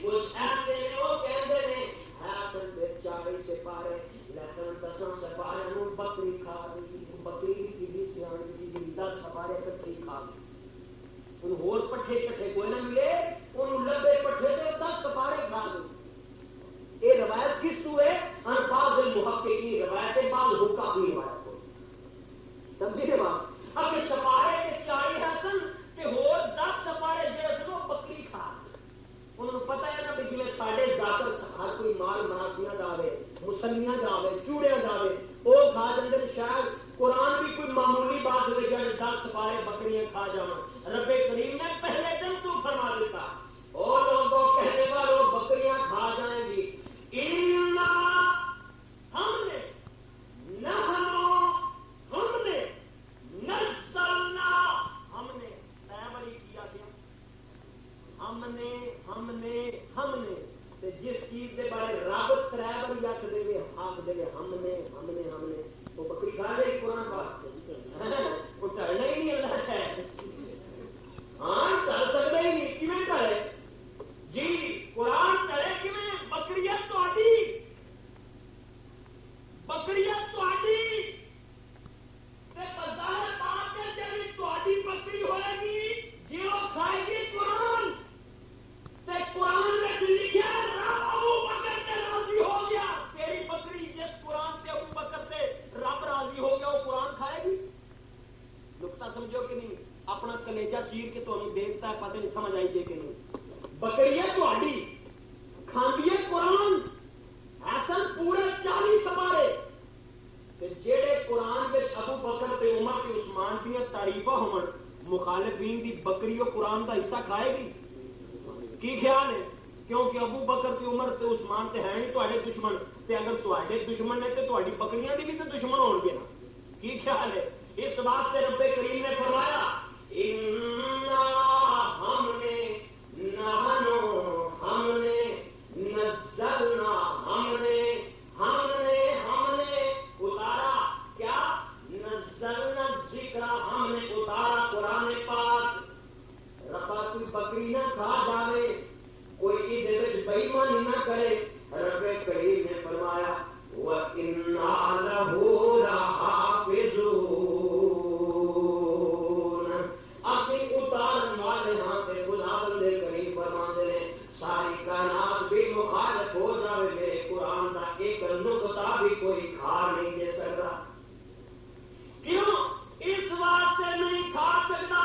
کچھ ایسے لوگ کہتے ہیں اصل میں 40 سپارے لیکن 10 سپارے نو بکری کھا گئی. بکری کی بھی سیاح سی جی 10 سپارے کٹھی کھا گئی. ان ہور پٹھے شٹھے کوئی نہ ملے ان لبے پٹھے تے 10 سپارے کھا گئی. یہ روایت کس تو ہے ان بعض المحققین روایت ہے بعض حقاق کی روایت کو سمجھے بات. اگر سپارے کے 40 حسن تے ہور 10 سپارے جڑے سنو بکری کھا انہوں پتہ ہے نا کہ جی ساڈے ذاکر ہر کوئی مال مناسیاں جاوے مسلیاں جاوے چوڑیاں جاوے وہ کھا جاندے شاید قرآن بھی کوئی معمولی بات ہوئے جانے 10 سپارے بکریاں کھا جاؤں. رب کریم نے پہلے دن تو فرما دیتا او لوگوں کہنے والوں بکریاں کھا جائیں گی. ہم نے دیتا سمجھو کہ نہیں اپنا کلیجہ چیر کے تو دیکھتا ہے پتہ نہیں سمجھ آئی دے کہ نہیں بکری ہے تہاڈی کھاندی ہے قرآن حسن پورے 40 سپارے تے جڑے قرآن وچ ابو بکر تے عمر تے عثمان دی تعریفاں ہون مخالفین دی بکری و قرآن دا حصہ کھائے گی کی خیال ہے کیونکہ ابو بکر تے عمر تے عثمان تے ہیں نہیں تہاڈے دشمن تے اگر تہاڈے دشمن نے تے تہاڈی بکریاں دی بھی تے دشمن ہون گے نا کی خیال ہے اس واسطے رب کریم نے فرمایا انا ہم نے نزلنا ہم نے اتارا کیا نزلنا ذکر ہم نے اتارا قرآن پاک ربا کوئی بکری نہ کھا جاوے کوئی ادھر وچ بے ایمانی نہ کرے رب کریم نے فرمایا وَإِنَّا لَهُ لَحَافِظُونَ اسی اتارن والے ہاں تے خداوند کریم فرماندے نے ساری کائنات بھی مخالف ہو جاوے میرے قرآن دا ایک نقطہ بھی کوئی کھا نہیں دے سکتا کیوں اس واسطے نہیں کھا سکتا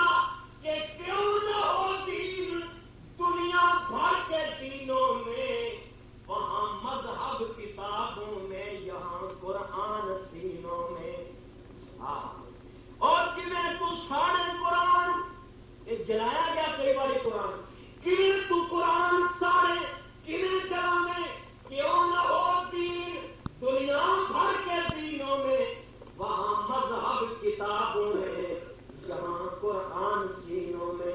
کہ کیوں نہ ہو دین دنیا بھر کے دینوں میں وہاں مذہب کتابوں میں یہاں قرآن سینوں میں اور کیویں تو ساڑے قرآن یہ جلایا گیا کئی باری قرآن کیویں تو قرآن ساڑے کیویں چلاویں کیوں نہ ہو دین دنیا بھر کے دینوں میں وہاں مذہب کتابوں میں یہاں قرآن سینوں میں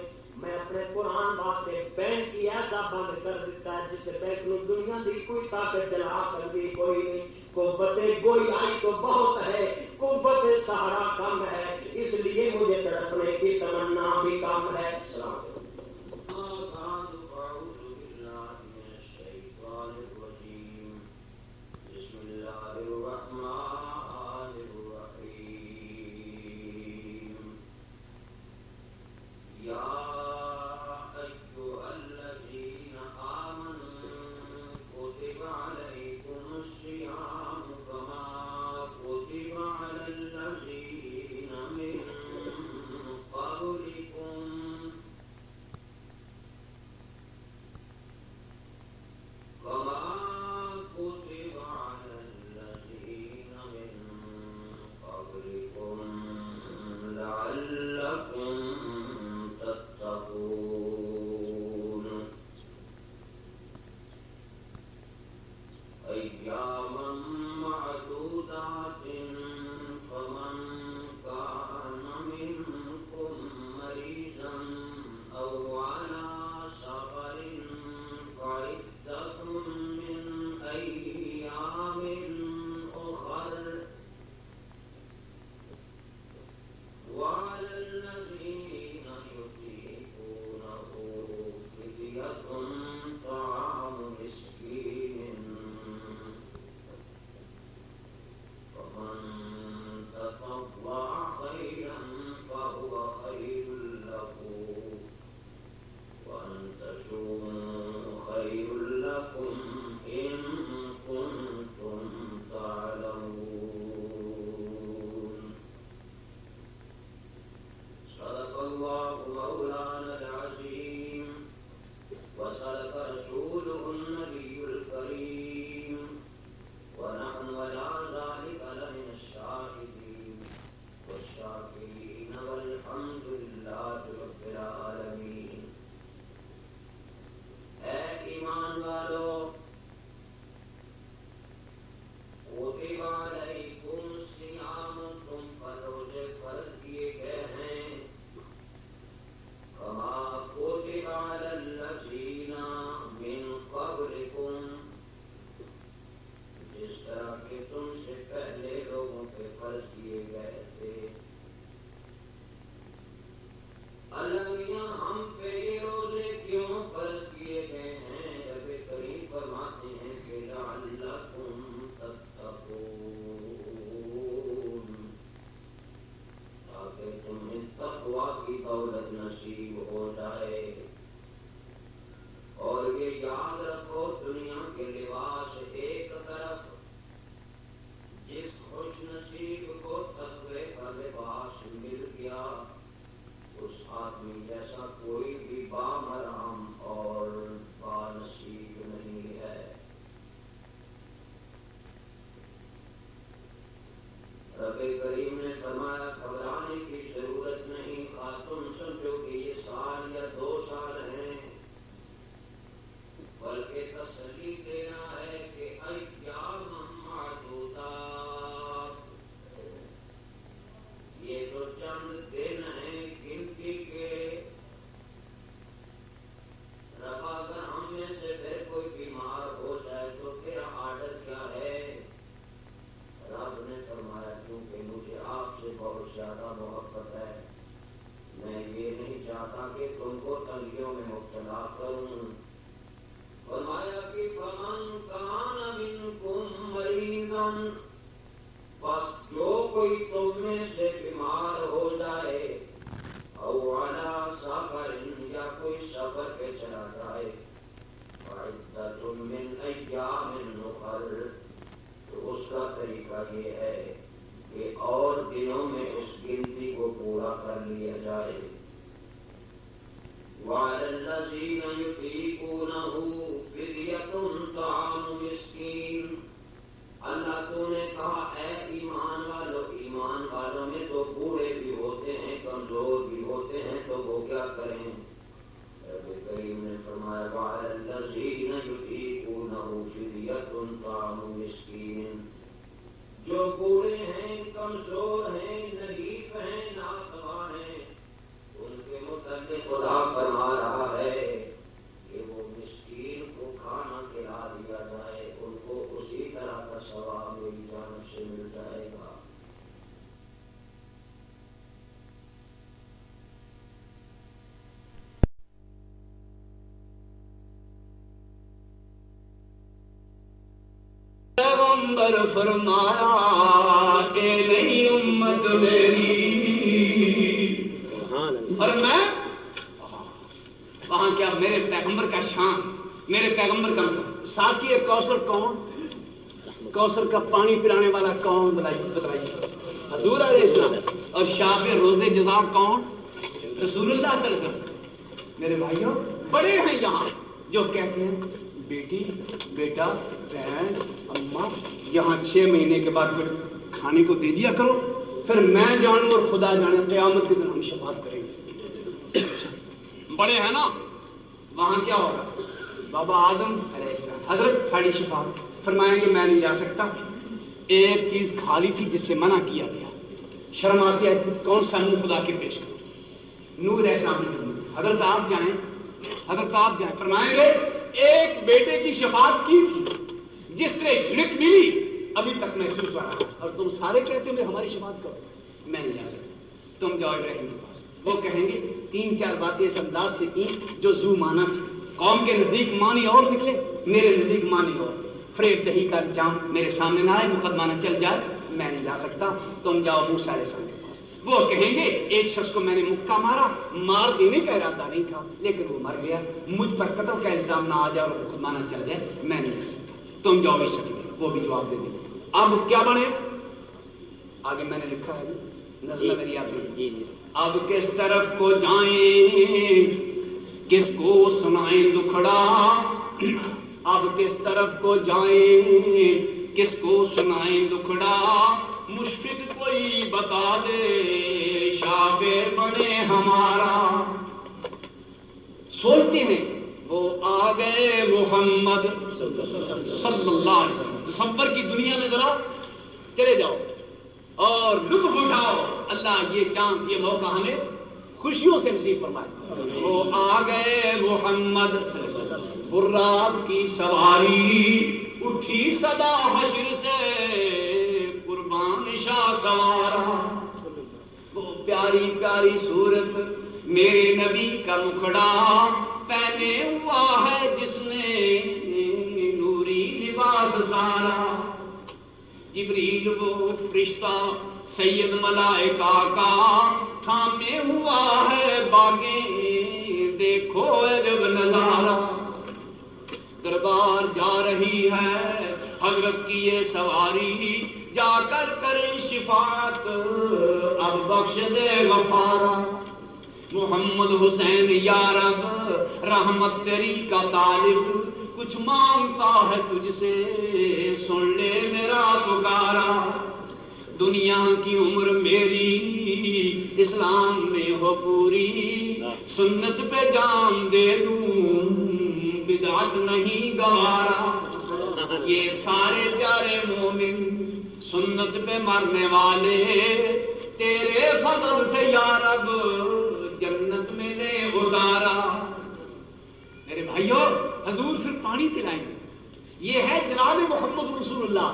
اپنے قرآن واسطے بینک ہی ایسا بند کر دیتا ہے جس بینک نو دنیا دی کوئی طاقت چلا سکتی کوئی نہیں قوت گوئی آئی تو بہت ہے قوت سہارا کم ہے اس لیے مجھے تڑپنے کی تمنا بھی کم ہے سلام کر لیا جائے. وَعَلَى الَّذِينَ يُطِيقُونَهُ فِدْيَةٌ طَعَامُ مِسْكِينٍ. اللہ تو نے کہا اے ایمان والوں میں تو بوڑھے بھی ہوتے ہیں کمزور بھی ہوتے ہیں تو وہ کیا کریں؟ رب کریم نے فرمایا وَعَلَى الَّذِينَ يُطِيقُونَهُ فِدْيَةٌ طَعَامُ مِسْكِينٍ. جو بوڑھے ہیں کمزور ہیں نحیف ہیں ناتواں ہیں ان کے متعلق خدا فرما رہا ہے کہ وہ مسکین کو کھانا کھلا دیا جائے ان کو اسی طرح کا ثواب میری جانب سے مل جائے گا. پیغمبر فرمایا کہ نہیں امت میری اور میں وہاں کیا میرے پیغمبر کا شان میرے پیغمبر کا ساقی کوثر کون کوثر کا پانی پلانے والا کون بتائیے حضور علیہ السلام اور شافع روزے جزا کون رسول اللہ صلی اللہ علیہ وسلم. میرے بھائیوں بڑے ہیں یہاں جو کہتے ہیں بیٹی بیٹا بہن اماں یہاں 6 مہینے کے بعد کچھ کھانے کو دے دیا کرو پھر میں جانوں اور خدا جانے قیامت کے دن ہم شفاعت کریں گے. بڑے ہیں نا وہاں کیا ہوگا بابا آدم علیہ السلام حضرت ساڑی شفاعت فرمائیں گے میں نہیں جا سکتا. ایک چیز کھالی تھی جس سے منع کیا گیا شرم آتی ہے کون سا منہ خدا کے پیش کرو. نور علیہ السلام نے حضرت آپ جائیں فرمائیں گے ایک بیٹے کی شفاعت کی تھی جس نے جھڑک ملی ابھی تک محسوس ہو رہا اور تم سارے کہتے ہو ہماری شفاعت کرو. میں نہیں جا سکتا. تم جاؤ ابراہیم کے پاس وہ کہیں گے 3-4 باتیں اس انداز سے کی جو زو مانا تھی. قوم کے نزدیک معنی اور نکلے میرے نزدیک معنی اور. فریب دہی کا جام میرے سامنے نہ آئے مقدمہ نہ چل جائے میں نہیں جا سکتا. تم جاؤ موسیٰ علیہ السلام کے پاس وہ کہیں گے ایک شخص کو میں نے مکہ مارا مار دینے کا ارادہ نہیں تھا لیکن وہ مر گیا مجھ پر قتل کا الزام نہ آ جائے اور مقدمہ نہ چل جائے میں نہیں جا سکتا. تم جاؤ اس سکتے وہ بھی جواب دے دیں. اب کیا بنے آگے میں نے لکھا ہے نظم میری یاد جی اب کس طرف کو جائیں کس کو سنائیں دکھڑا اب کس طرف کو جائیں کس کو سنائیں دکھڑا مشفق کوئی بتا دے شافع بنے ہمارا. سوچتے ہیں وہ آ گئے محمد صلی اللہ علیہ وسلم. تصور کی دنیا میں ذرا چلے جاؤ اور لطف اٹھاؤ. اللہ یہ چانس یہ موقع ہمیں خوشیوں سے نصیب فرمائے. وہ آ گئے محمد براب کی سواری اٹھی صدا حشر سے قربان شاہ سوارا. وہ پیاری پیاری صورت میرے نبی کا مکھڑا پہنے ہوا ہے جس نے نوری لباس سارا. جبریل وہ فرشتہ سید ملائکہ کا تھامے ہوا ہے باغیں دیکھو عجب نظارہ. دربار جا رہی ہے حضرت کی یہ سواری جا کر کریں شفاعت اب بخش دے غفارا. محمد حسین یا رب رحمت تیری کا طالب کچھ مانگتا ہے تجھ سے سن لے میرا پکارا. دنیا کی عمر میری اسلام میں ہو پوری سنت پہ جان دے دوں بدعت نہیں گوارا. یہ سارے پیارے مومن سنت پہ مرنے والے تیرے فضل سے یا رب جنت میں لے اتارا. میرے بھائیوں حضور پھر پانی پلائیں گے. یہ ہے جناب محمد رسول اللہ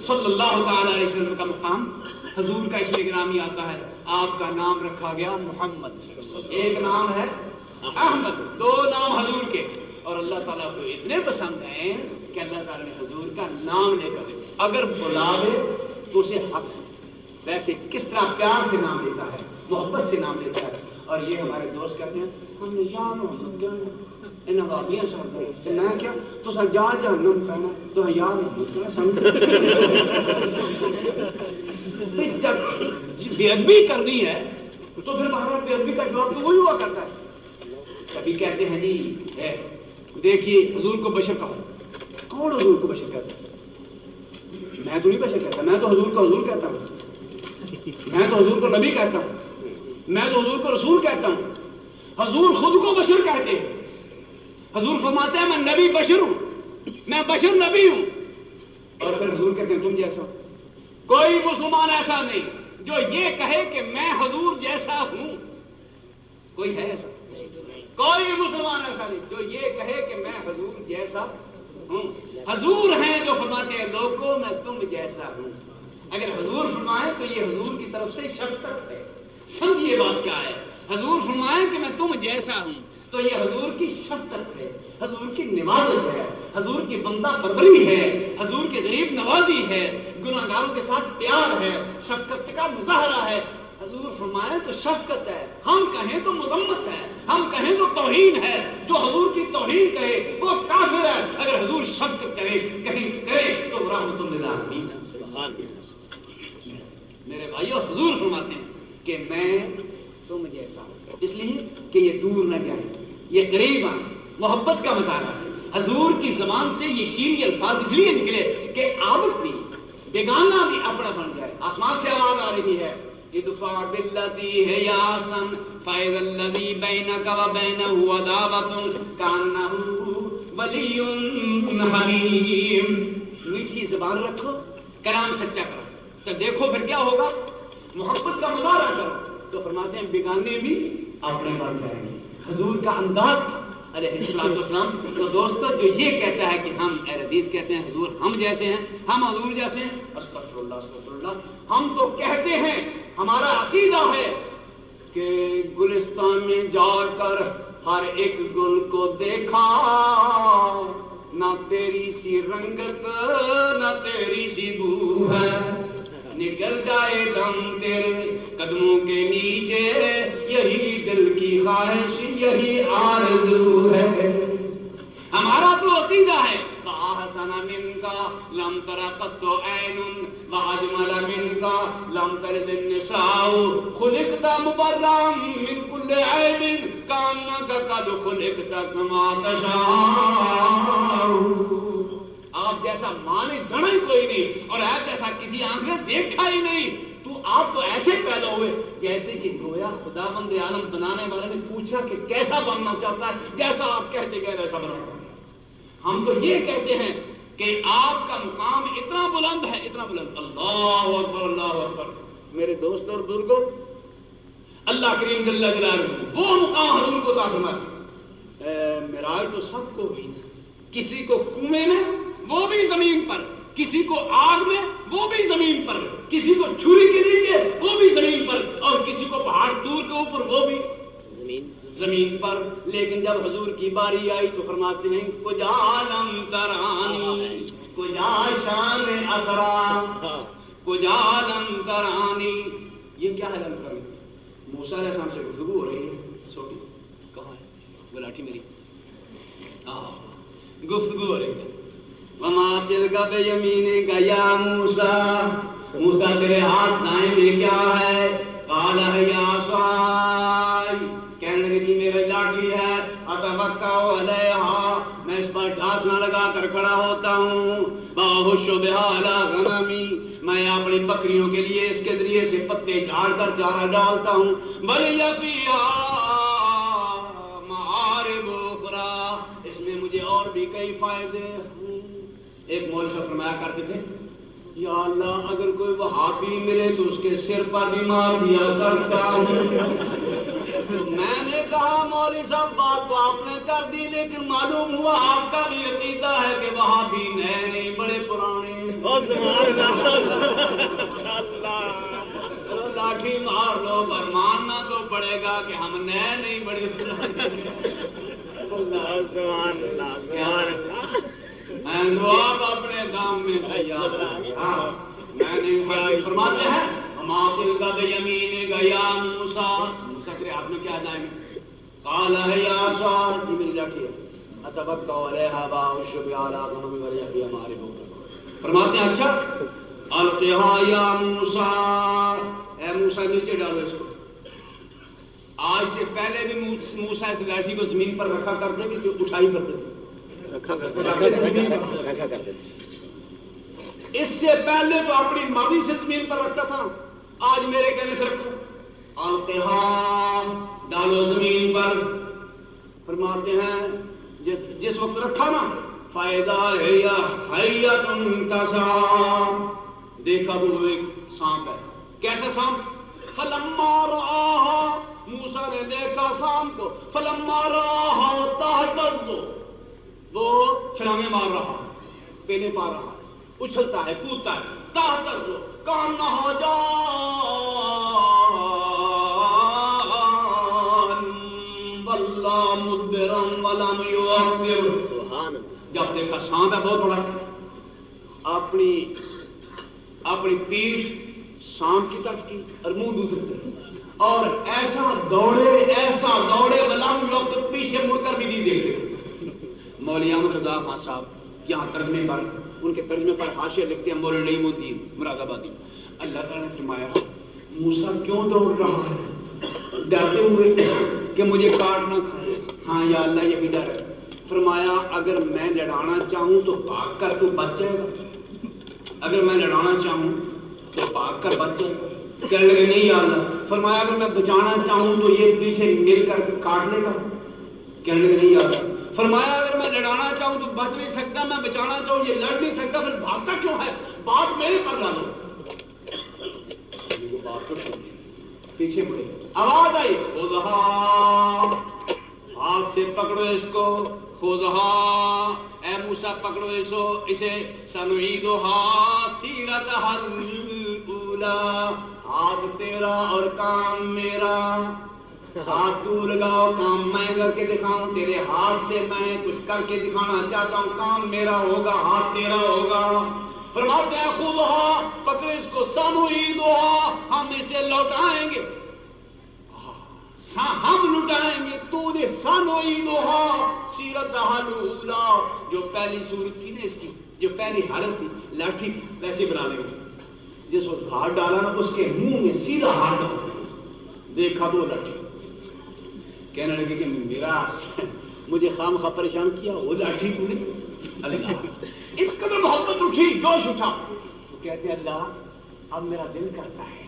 صلی اللہ تعالی علیہ وسلم کا مقام. حضور کا اس گرامی آتا ہے آپ کا نام رکھا گیا محمد. ایک نام ہے احمد 2 نام حضور کے اور اللہ تعالیٰ کو اتنے پسند ہیں کہ اللہ تعالیٰ نے حضور کا نام لے کر اگر بلاوے تو اسے حق ہے. ویسے کس طرح پیار سے نام لیتا ہے محبت سے نام لیتا ہے. اور یہ ہمارے دوست کہتے ہیں ہم نے یا محمد کیا انہاں غابیاں صاحب تے میں کیا تو سا جا جہنم کہنا تو یا محمد کہنا سمجھ جب بے ادبی کرنی ہے تو پھر بہرحال بے ادبی کا جواب تو وہی ہوا کرتا ہے. کبھی کہتے ہیں جی دیکھیے حضور کو بشر کہو. کون حضور کو بشر کہتا ہے؟ میں تو نہیں بشر کہتا, میں تو حضور کو حضور کہتا ہوں, میں تو حضور کو نبی کہتا ہوں, میں تو حضور کو رسول کہتا ہوں. حضور خود کو بشر کہتے ہیں. حضور فرماتے ہیں میں نبی بشر ہوں, میں بشر نبی ہوں. اور پھر حضور کہتے ہیں تم جیسا. کوئی مسلمان ایسا نہیں جو یہ کہے کہ میں حضور جیسا ہوں. کوئی ہے ایسا؟ کوئی مسلمان ایسا نہیں جو یہ کہے کہ میں حضور جیسا ہوں. حضور ہیں جو فرماتے ہیں لوگوں میں تم جیسا ہوں. اگر حضور فرمائیں تو یہ حضور کی طرف سے شفقت ہے. سمجھیے بات کیا ہے. حضور فرمائیں کہ میں تم جیسا ہوں تو یہ حضور کی شفقت ہے, حضور کی نوازش ہے, حضور کی بندہ پروری ہے, حضور کی غریب نوازی ہے, گناہگاروں کے ساتھ پیار ہے, شفقت کا مظاہرہ ہے. حضور فرمائے تو شفقت ہے, ہم کہیں تو مذمت ہے, ہم کہیں تو توہین ہے. جو حضور کی توہین کہے وہ کافر ہے. اگر حضور شفقت کرے کہیں کرے تو رحمت للعالمین. سبحان اللہ. میرے بھائیو حضور فرماتے ہیں کہ میں تم جیسا ہوں, اس لیے کہ یہ دور نہ جائیں, یہ قریب آئیں. محبت کا مظاہرہ ہے. حضور کی زبان سے یہ شیریں الفاظ اس لیے نکلے کہ عابد بھی بیگانہ بھی اپنا بن جائے. آسمان سے آواز آ رہی ہے ادفع باللتی ہے احسن فاذا الذی بینک وبینہ عداوۃ کانہ ولی حمیم. میٹھی زبان رکھو, کلام سچا کرو, تو دیکھو پھر کیا ہوگا. محبت کا مظاہرہ کرو تو فرماتے ہیں بیگانے بھی اپنے بن جائیں گے. حضور کا انداز تھا علیہ الصلوۃ والسلام. تو دوستو جو یہ کہتا ہے کہ ہم اہل حدیث کہتے ہیں حضور ہم جیسے ہیں, ہم حضور جیسے ہیں, استغفر اللہ استغفر اللہ. ہم تو کہتے ہیں, ہمارا عقیدہ ہے کہ گلستان میں جا کر ہر ایک گل کو دیکھا, نہ تیری سی رنگت نہ تیری سی بو ہے, نکل جائے دم تیرے قدموں کے نیچے, یہی دل کی خواہش یہی آرزو ہے. ہمارا تو عقیدہ ہے وَأَحْسَنَ مِنْكَ لَمْ تَرَ قَطُّ عَيْنٌ وَأَجْمَلَ مِنْكَ لَمْ تَلِدِ النِّسَاءُ خُلِقْتَ مُبَرًّا مِنْ كُلِّ عَيْبٍ كَأَنَّكَ قَدْ خُلِقْتَ كَمَا تَشَاءُ. آپ جیسا مانے جڑا ہی کوئی نہیں, اور آپ جیسا کسی آنکھ نے دیکھا ہی نہیں. تو آپ تو ایسے پیدا ہوئے جیسے کہ گویا خدا بند عالم بنانے والے نے پوچھا کہ کیسا بننا چاہتا ہے, جیسا آپ کہتے گئے ویسا بنا. ہم تو یہ کہتے ہیں کہ آپ کا مقام اتنا بلند ہے, اتنا بلند. اللہ اکبر اللہ اکبر. میرے دوست اور بزرگوں, اللہ کریم جل جلالہ وہ مقام حضور کو عطا فرمائے. معراج تو سب کو ہوئی نا, کسی کو کنویں میں وہ بھی زمین پر, کسی کو آگ میں وہ بھی زمین پر, کسی کو چھری کے نیچے وہ بھی زمین پر, اور کسی کو پہاڑ دور کے اوپر وہ بھی زمین پر. لیکن جب حضور کی باری آئی تو فرماتے ہیں کجا لم ترانی کجا شان اسرا کجا لم ترانی. یہ کیا ہے لم ترانی؟ موسیٰ علیہ السلام سے گفتگو ہو رہی ہے. سوٹی کہاں ہے گلاٹھی میری, گفتگو ہو رہی ہے. وما تلک بیمینک یا موسیٰ, موسیٰ تیرے ہاتھ دائیں میں کیا ہے؟ قال ہے یا عصای, کہنے لگے جی میرے لاٹھی ہے. اتوکا علیہا, میں اس پر ڈھانسنا لگا کر کھڑا ہوتا ہوں. باہش بہا علی غنمی, میں اپنی بکریوں کے لیے اس کے ذریعے سے پتے جھاڑ کر چارہ ڈالتا ہوں. بلی فیہا معارب اخری, اس میں مجھے اور بھی کئی فائدے ہیں. ایک مولوی صاحب فرمایا کرتے تھے یا اللہ اگر کوئی وہابی ملے تو اس کے سر پر بھی مار دیا کرتا ہوں. میں نے کہا مولوی صاحب بات تو آپ نے کر دی, لیکن معلوم ہوا آپ کا بھی عقیدہ ہے کہ وہابی نئے نہیں بڑے پرانے. لاٹھی مار لو پر ماننا تو پڑے گا کہ ہم نئے نہیں بڑے پرانے. آپ اپنے دام میں میں نے فرماتے ہیں ہمارے کا یمین گیا موسیٰ, موسیٰ کے ہاتھ میں کیا جائیں گے؟ قال ہے یا عصا, یہ میری لاٹھی ہے. اتوکا علیہا باہش بہا علی غنمی ولی فیہا معارب اخری. فرماتے ہیں اچھا القیہا یا موسیٰ, اے موسیٰ نیچے ڈالو اس کو. آج سے پہلے بھی موسیٰ اس لاٹھی کو زمین پر رکھا کرتے کہ جو اٹھائی کرتے تھے، رکھا کرتے تھے۔ اس سے پہلے تو اپنی ماضی سے زمین پر رکھتا تھا، آج میرے کہنے سے رکھو۔ آتے ہاں ڈالو زمین پر۔ فرماتے ہیں جس وقت رکھا نا، فائدہ ہے یا حیا تم تسعیٰ، دیکھا تو ایک سانپ ہے۔ کیسا سانپ؟ فلما رآہا، موسیٰ نے دیکھا سانپ کو، فلما رآہا تہتز، وہ چھلانگیں مار رہا ہے، پینے پا رہا ہے، اچھلتا ہے، کودتا ہے، تہتز کانہا جان واللہ مدبرا ولم یعقب۔ سبحان اللہ۔ جب دیکھا سانپ ہے بہت بڑا، اپنی پیٹھ سانپ کی طرف کی اور منہ دوسری طرف، اور ایسا دوڑے غلام لوگ تو پیچھے مڑ کر بھی نہیں دیکھتے۔ مولوی احمد رضا خان صاحب یہاں ترجمے پر، ان کے ترجمے پر حاشیہ لکھتے ہیں مولوی نعیم الدین مراد آبادی، اللہ تعالیٰ نے فرمایا موسیٰ کیوں دوڑ رہا ہے؟ ڈرتے ہوئے کہ مجھے کاٹ نہ کھائے۔ ہاں یا اللہ یہ بھی ڈر ہے۔ فرمایا اگر میں لڑانا چاہوں تو بھاگ کر تو بچ جائے گا، اگر میں لڑانا چاہوں تو بھاگ کر بچ جائے گا۔ کہنے لگے نہیں یا اللہ۔ فرمایا اگر میں بچانا چاہوں تو یہ پیچھے مل کر کاٹ لے گا۔ کہنے لگے نہیں یا اللہ۔ فرمایا اگر میں لڑانا چاہوں تو بچ نہیں سکتا، میں بچانا چاہوں یہ لڑ نہیں سکتا، پھر بھاگتا کیوں ہے؟ بات میرے پر لا دو۔ پیچھے مڑے، آواز آئی خذہا، ہاتھ سے پکڑو اس کو، خذہا، اے موسیٰ پکڑو اسے، سنعیدھا سیرتھا الاولی، ہاتھ تیرا اور کام میرا، ہاتھ تو لگاؤ، کام میں کر کے دکھاؤں، تیرے ہاتھ سے میں کچھ کر کے دکھانا چاہتا ہوں، کام میرا ہوگا، ہاتھ تیرا ہوگا۔ فرماتے ہیں خذہا، پکڑ اس کو، سنعیدھا، ہم اسے لوٹائیں گے، ہم لٹائیں گے، تو نے سنعیدھا سیرتھا الاولی، جو پہلی صورت تھی نا اس کی، جو پہلی حالت تھی لاٹھی ویسے بنا لیں گے۔ جس وقت ہاتھ ڈالا نا اس کے منہ میں سیدھا ہاتھ ڈالا، دیکھا تو لاٹھی۔ کہنے لگے کہ میرا مجھے خام خواہ پریشان کیا، وہ لاٹھی کو نہیں۔ اللہ اس قدر محبت اٹھی، جوش اٹھا، وہ کہتے ہیں اللہ اب میرا دل کرتا ہے،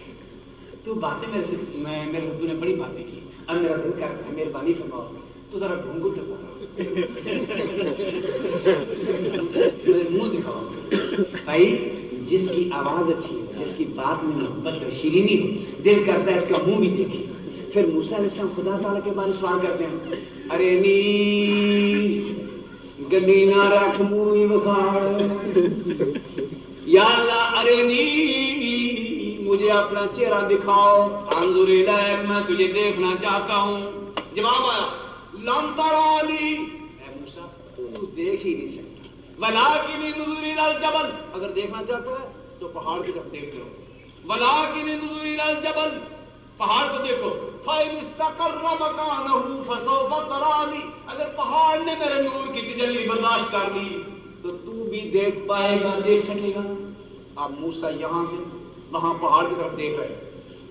تو باتیں میرے سے تو نے بڑی باتیں کی، اب میرا دل کرتا ہے مہربانی فرماؤ تو ذرا گھونگھٹ اتارو، منہ دکھاؤ۔ بھائی جس کی آواز اچھی ہو، جس کی بات میں محبت اور شیرینی ہو، دل کرتا ہے اس کا منہ بھی دیکھے۔ پھر موسیٰ علیہ السلام خدا تعالیٰ کے بارے سوال کرتے ہیں، ارینی گلی نہ رکھ منہ بخاڑ، یا اللہ ارینی مجھے اپنا چہرہ دکھاؤ، انظر الیک میں تجھے دیکھنا چاہتا ہوں۔ جواب آیا لن ترانی، اے موسیٰ تو دیکھ ہی نہیں سکتا، ولکن انظر الی الجبل، اگر دیکھنا چاہتا ہے تو پہاڑ کی طرف دیکھ لو، ولکن انظر الی الجبل، پہاڑ کو دیکھو، فَإِنِ اسْتَقَرَّ مَكَانَهُ فَسَوْفَ تَرَانِي، اگر پہاڑ نے میرے نور کی تجلی برداشت کر لی تو تو بھی دیکھ پائے گا، دیکھ سکے گا۔ اب موسیٰ یہاں سے وہاں پہاڑ کی طرف دیکھ رہے ہیں،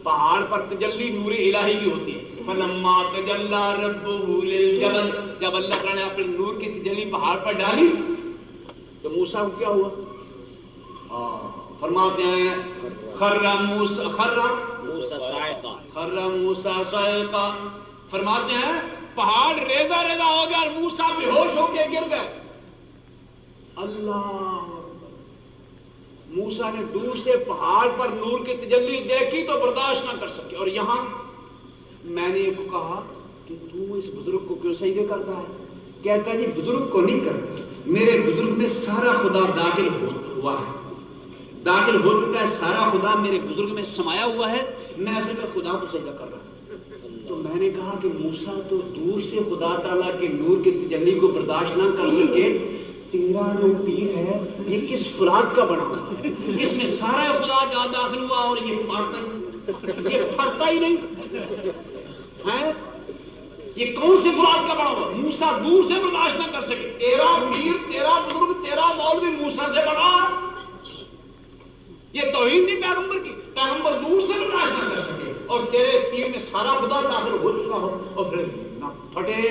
پہاڑ پر تجلی نور الہی کی ہوتی ہے۔ فَلَمَّا تَجَلَّى رَبُّهُ لِلْجَبَلِ، جب اللہ تعالیٰ نے اپنے نور کی تجلی پہاڑ پر ڈالی تو موسیٰ کو کیا ہوا؟ فرماتے ہیں خر موسیٰ صاعقا، فرماتے ہیں پہاڑ ریزہ ریزہ ہو گیا اور موسیٰ بے ہوش ہو کے گر گئے۔ اللہ، موسیٰ نے دور سے پہاڑ پر نور کی تجلی دیکھی تو برداشت نہ کر سکے، اور یہاں میں نے ایک کہا کہ تو اس بزرگ کو کیوں سجدے کرتا ہے؟ کہتا ہے جی بزرگ کو نہیں کرتا، میرے بزرگ میں سارا خدا داخل ہوا ہے، داخل ہو چکا ہے، سارا خدا میرے بزرگ میں سمایا ہوا ہے، میں اصل میں خدا کو سجدہ کر رہا ہوں۔ تو میں نے کہا کہ موسیٰ تو دور سے خدا تعالیٰ کے نور کی تجلی کو برداشت نہ کر سکے، تیرا جو پیر ہے یہ کس فراق کا بنا ہوا ہے، اس میں سارا خدا جہاں داخل ہوا اور یہ پھٹتا ہی نہیں ہے، یہ کون سے فراق کا بنا ہوا؟ موسیٰ دور سے برداشت نہ کر سکے، تیرا پیر، تیرا بزرگ، تیرا مولوی موسیٰ سے بڑا، یہ توہین نہیں پیغمبر کی، پیغمبر دور سے برداشت نہ کر سکے، اور تیرے پیر میں سارا خدا داخل ہو چکا ہو اور پھر نہ پھٹے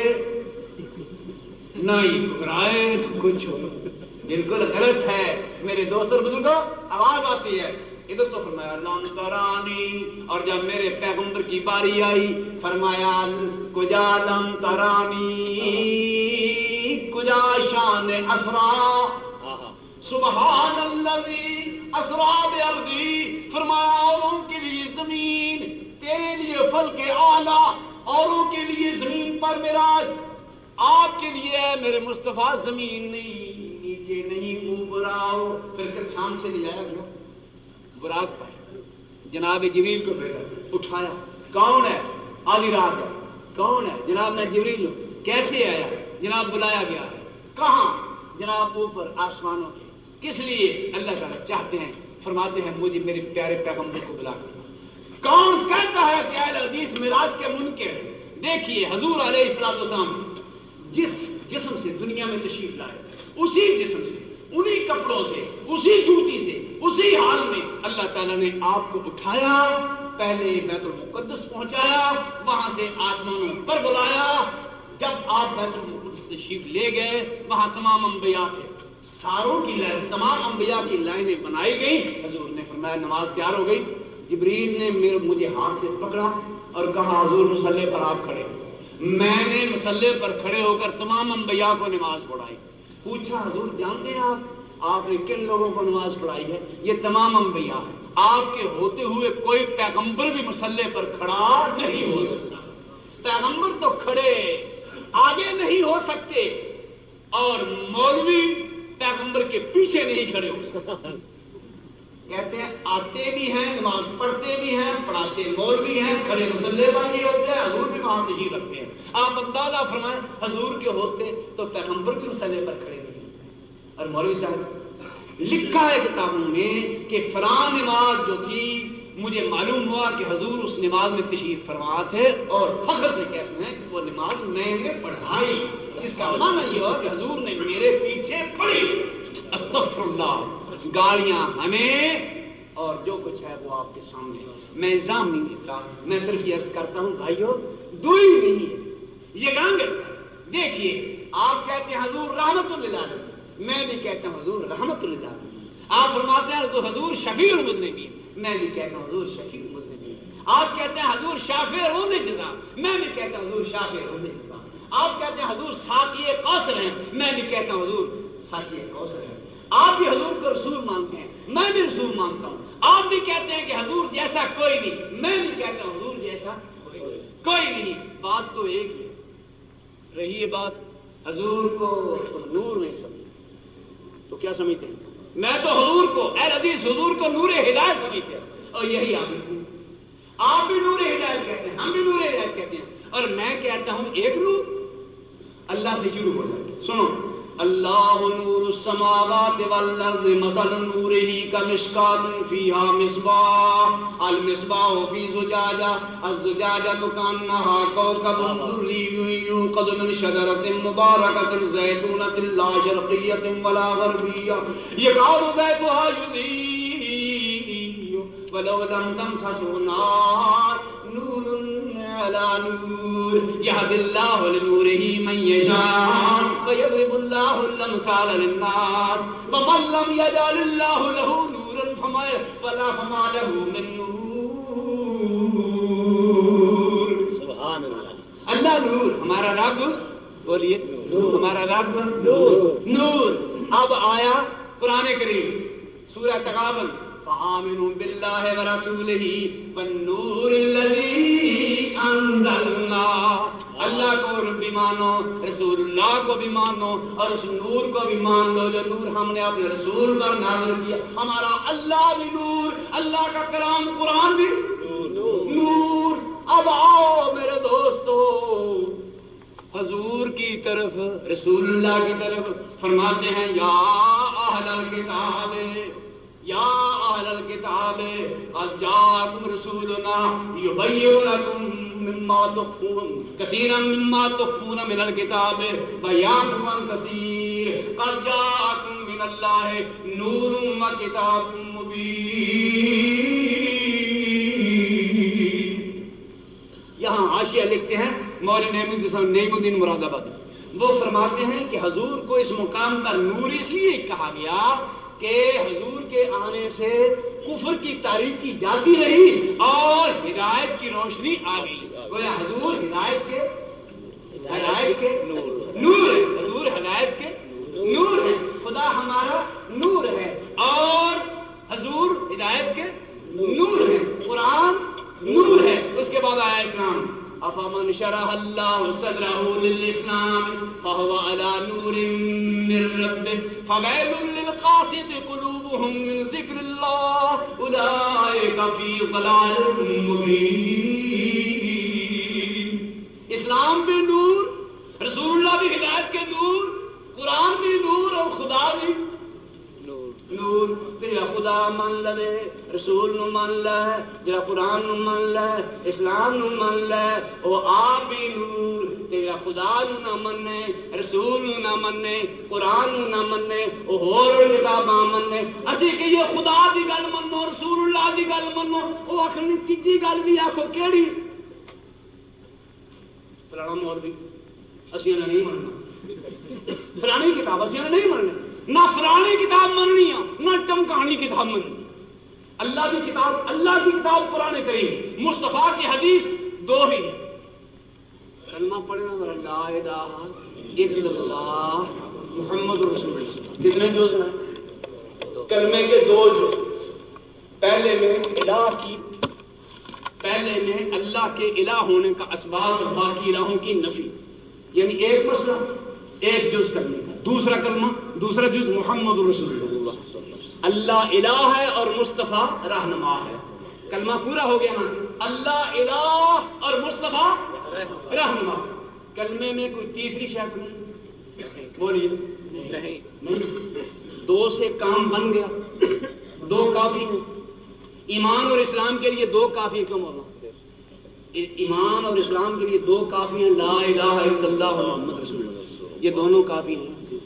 نہ ہی گھبرائے کچھ ہو، بالکل غلط ہے میرے دوست اور بزرگوں. آواز آتی ہے ادھر تو فرمایا لن ترانی، اور جب میرے پیغمبر کی باری آئی فرمایا کجا لن ترانی کجا شان اسرا، سبحان الذی اسرا بعبدی، فرمایا اوروں کے لیے زمین، تیرے لیے فلک اعلیٰ، اوروں کے لیے زمین پر معراج، آپ کے لیے میرے مصطفیٰ زمین نہیں، نیچے نہیں، اوپر آؤ. پھر قسام سے لے جایا گیا، برات پائی، جناب جبریل کو بھیجا، اٹھایا، کون ہے؟ آدھی رات ہے، کون ہے؟ جناب میں جبریل ہوں. کیسے آیا؟ جناب بلایا گیا ہے. کہاں؟ جناب اوپر آسمانوں کے. کس لیے؟ اللہ تعالیٰ چاہتے ہیں، فرماتے ہیں مجھے میرے پیارے پیغمبر کو بلا کر. کون کہتا ہے کہ اہل حدیث معراج کے منکر؟ دیکھیے حضور علیہ السلام جس جسم سے دنیا میں تشریف لائے، اسی جسم سے، انہی کپڑوں سے، اسی جوتی سے، اسی حال میں اللہ تعالیٰ نے آپ کو اٹھایا، پہلے بیت المقدس پہنچایا، وہاں سے آسمانوں پر بلایا. جب آپ بیت المقدس تشریف لے گئے، وہاں تمام انبیاء تھے، ساروں کی لائن، تمام انبیاء کی لائنیں بنائی گئی. حضور نے فرمایا نماز تیار ہو گئی. جبریل نے مجھے ہاتھ سے پکڑا اور کہا حضور مصلی پر آپ کھڑے. میں نے مصلی پر کھڑے ہو کر تمام انبیاء کو نماز پڑھائی. پوچھا حضور جانتے ہیں آپ نے کن لوگوں کو نماز پڑھائی ہے؟ یہ تمام انبیاء ہیں. آپ کے ہوتے ہوئے کوئی پیغمبر بھی مصلی پر کھڑا نہیں ہو سکتا. پیغمبر تو کھڑے آگے نہیں ہو سکتے اور مولوی پیغمبر کے پیچھے نہیں کھڑے ہو سکتے. کہتے ہیں آتے بھی ہیں، نماز پڑھتے بھی ہیں، پڑھاتے مولوی ہیں، کھڑے مصلی پر نہیں ہوتے. حضور بھی وہاں تشریف رکھتے ہیں. آپ اندازہ فرمائیں حضور کے ہوتے تو پیغمبر بھی مصلی پر کھڑے نہیں ہوتے. اور مولوی صاحب لکھا ہے کتابوں میں کہ فلاں نماز جو تھی مجھے معلوم ہوا کہ حضور اس نماز میں تشریف فرما تھے اور فخر سے کہتے ہیں کہ وہ نماز میں نے پڑھائی. اس کا معنی یہ ہوا کہ حضور نے میرے پیچھے پڑھی. استغفر اللہ. گالیاں ہمیں اور جو کچھ ہے وہ آپ کے سامنے. میں الزام نہیں دیتا، میں صرف یہ عرض کرتا ہوں بھائیو دوئی نہیں ہے، یہ گانگر. دیکھیے آپ کہتے ہیں حضور رحمت للعالمین، میں بھی کہتا ہوں حضور رحمت للعالمین. آپ فرماتے ہیں حضور شفیع المذنبین، میں بھی کہتا ہوں حضور شفیع المذنبین. آپ کہتے ہیں حضور شافع روز جزا، میں بھی کہتا ہوں حضور شافع روز جزا. آپ کہتے ہیں حضور ساقی کوثر ہیں، میں بھی کہتا ہوں حضور ساقی کوثر ہیں. آپ بھی حضور کو رسول مانتے ہیں، میں بھی رسول مانتا ہوں. آپ بھی کہتے ہیں کہ حضور جیسا کوئی نہیں، میں بھی کہتا ہوں حضور جیسا کوئی نہیں. بات تو ایک ہی رہی ہے. بات حضور کو تم نور نہیں سمجھتے تو کیا سمجھتے ہیں؟ میں تو حضور کو، اہل حدیث حضور کو نور ہدایت سمجھتے ہیں اور یہی آپ بھی نور ہدایت کہتے ہیں، ہم بھی نور ہدایت کہتے ہیں. اور میں کہتا ہوں ایک نور. اللہ سے شروع ہو جائے. سنو اللہ نور السماوات والارض مثل نورہ کمشکاۃ فیہا مصباح المصباح فی زجاجہ الزجاجہ کانہا کوکب دری یوقد من شجرۃ مبارکۃ زیتونۃ لا شرقیۃ ولا غربیہ یکاد زیتها یضیء ولو لم تمسسہ نار نور علی نور یہدی اللہ لنورہ من یشاء ویضرب اللہ الامثال للناس ومن لم یجعل اللہ لہ نورا فما لہ من نور. سبحان اللہ. اللہ نور، ہمارا رب بولیے ہمارا رب نور. اب آیا قرآن کریم سورہ تغابن فآمنوا باللہ ورسولہ والنور الذی انزلنا. اللہ کو بھی مانو، رسول اللہ کو بھی مانو اور اس نور کو بھی مان لو جو نور ہم نے اپنے رسول پر نازل کیا. ہمارا اللہ بھی نور، اللہ کا کلام قرآن بھی نور. اب آؤ میرے دوستو حضور کی طرف، رسول اللہ کی طرف. فرماتے ہیں یا اہل الکتاب یا اہل الکتاب قد جاءکم رسولنا یبین لکم مما تخفون کثیرا مما تخفون من الکتاب ویعفو عن کثیر قد جاءکم من اللہ نور و کتاب مبین. حاشیہ لکھتے ہیں مولوی نعیم الدین مراد آبادی، وہ فرماتے ہیں کہ حضور کو اس مقام پر نور اس لیے کہا گیا کہ حضور کے آنے سے کفر کی تاریکی جاتی رہی اور ہدایت کی روشنی آ گئی. گویا حضور ہدایت کے نور ہے، حضور ہدایت کے نور ہے، خدا ہمارا نور ہے اور حضور ہدایت کے نور ہے، قرآن نور ہے. اس کے بعد آیا اسلام. افمن شرح اللہ صدرہ للاسلام فهو على نور من ربه فویل للقاسیۃ قلوبهم من ذکر اللہ اولئک فی ضلال مبین. اسلام بھی نور، رسول اللہ بھی ہدایت کے نور، قرآن بھی نور اور خدا بھی نور. تیرا خدا من لے، رسول نو من لے، جڑا قرآن نو من لے، اسلام نو من لے، وہ آپ بھی نور. تیرا خدا نو نہ منے، رسول نو نہ منے، قرآن نو نہ منے، وہ ہور کتاباں منے. اسی کہ یہ خدا دی گل منو، رسول اللہ دی گل منو، وہ آخری تیجی گل بھی آخو کیڑی؟ فلانا مولوی اسی نے نہیں مننا، فلانی کتاب اسی نے نہیں مننا، نہ فلانی کتاب مننی ہے نہ ٹمکانی کتاب مننی. اللہ کی کتاب قرآن کریم، مصطفیٰ کی حدیث دو ہی ہے. کلمہ پڑھنا ذرا لا الہ الا اللہ محمد رسول اللہ. کتنے جز ہیں کلمے کے؟ دو جز. پہلے میں اللہ کے الہ ہونے کا اسباب اور باقی الہوں کی نفی، یعنی ایک مسئلہ ایک جز کرنے کا. دوسرا کلمہ، دوسرا جز محمد رسول اللہ. اللہ الہ ہے اور مصطفیٰ رہنما ہے. کلمہ پورا ہو گیا نا. اللہ الہ اور مصطفیٰ رہنما. کلمے میں کوئی تیسری شرط نہیں، بولیے نہیں. دو سے کام بن گیا، دو کافی ہیں. ایمان اور اسلام کے لیے دو کافی ہیں. کیوں مولانا؟ ایمان اور اسلام کے لیے دو کافی ہیں، لا الہ الا اللہ محمد رسول اللہ. یہ دونوں کافی ہیں،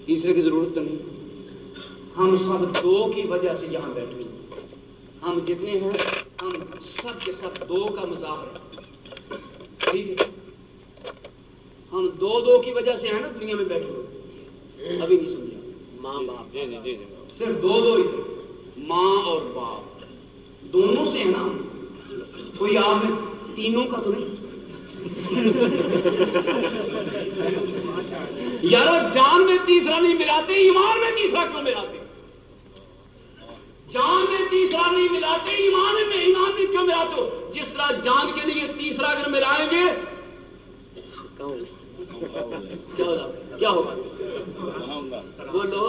تیسرے کی ضرورت تو نہیں. ہم سب دو کی وجہ سے یہاں بیٹھے ہیں. ہم جتنے ہیں ہم سب کے سب دو کا مظاہر ہے. ٹھیک ہے، ہم دو کی وجہ سے ہیں نا دنیا میں بیٹھے ہوئے. ابھی نہیں سمجھا؟ ماں باپ صرف دو ہی تھے، ماں اور باپ دونوں سے ہے نا. کوئی آپ میں تینوں کا تو نہیں. یار جان میں تیسرا نہیں ملاتے، ایمان میں تیسرا کیوں ملاتے؟ جان میں تیسرا نہیں ملاتے، ایمان میں کیوں ملاتے ہو؟ جس طرح جان کے لیے تیسرا اگر ملائیں گے کیا ہوگا؟ بولو.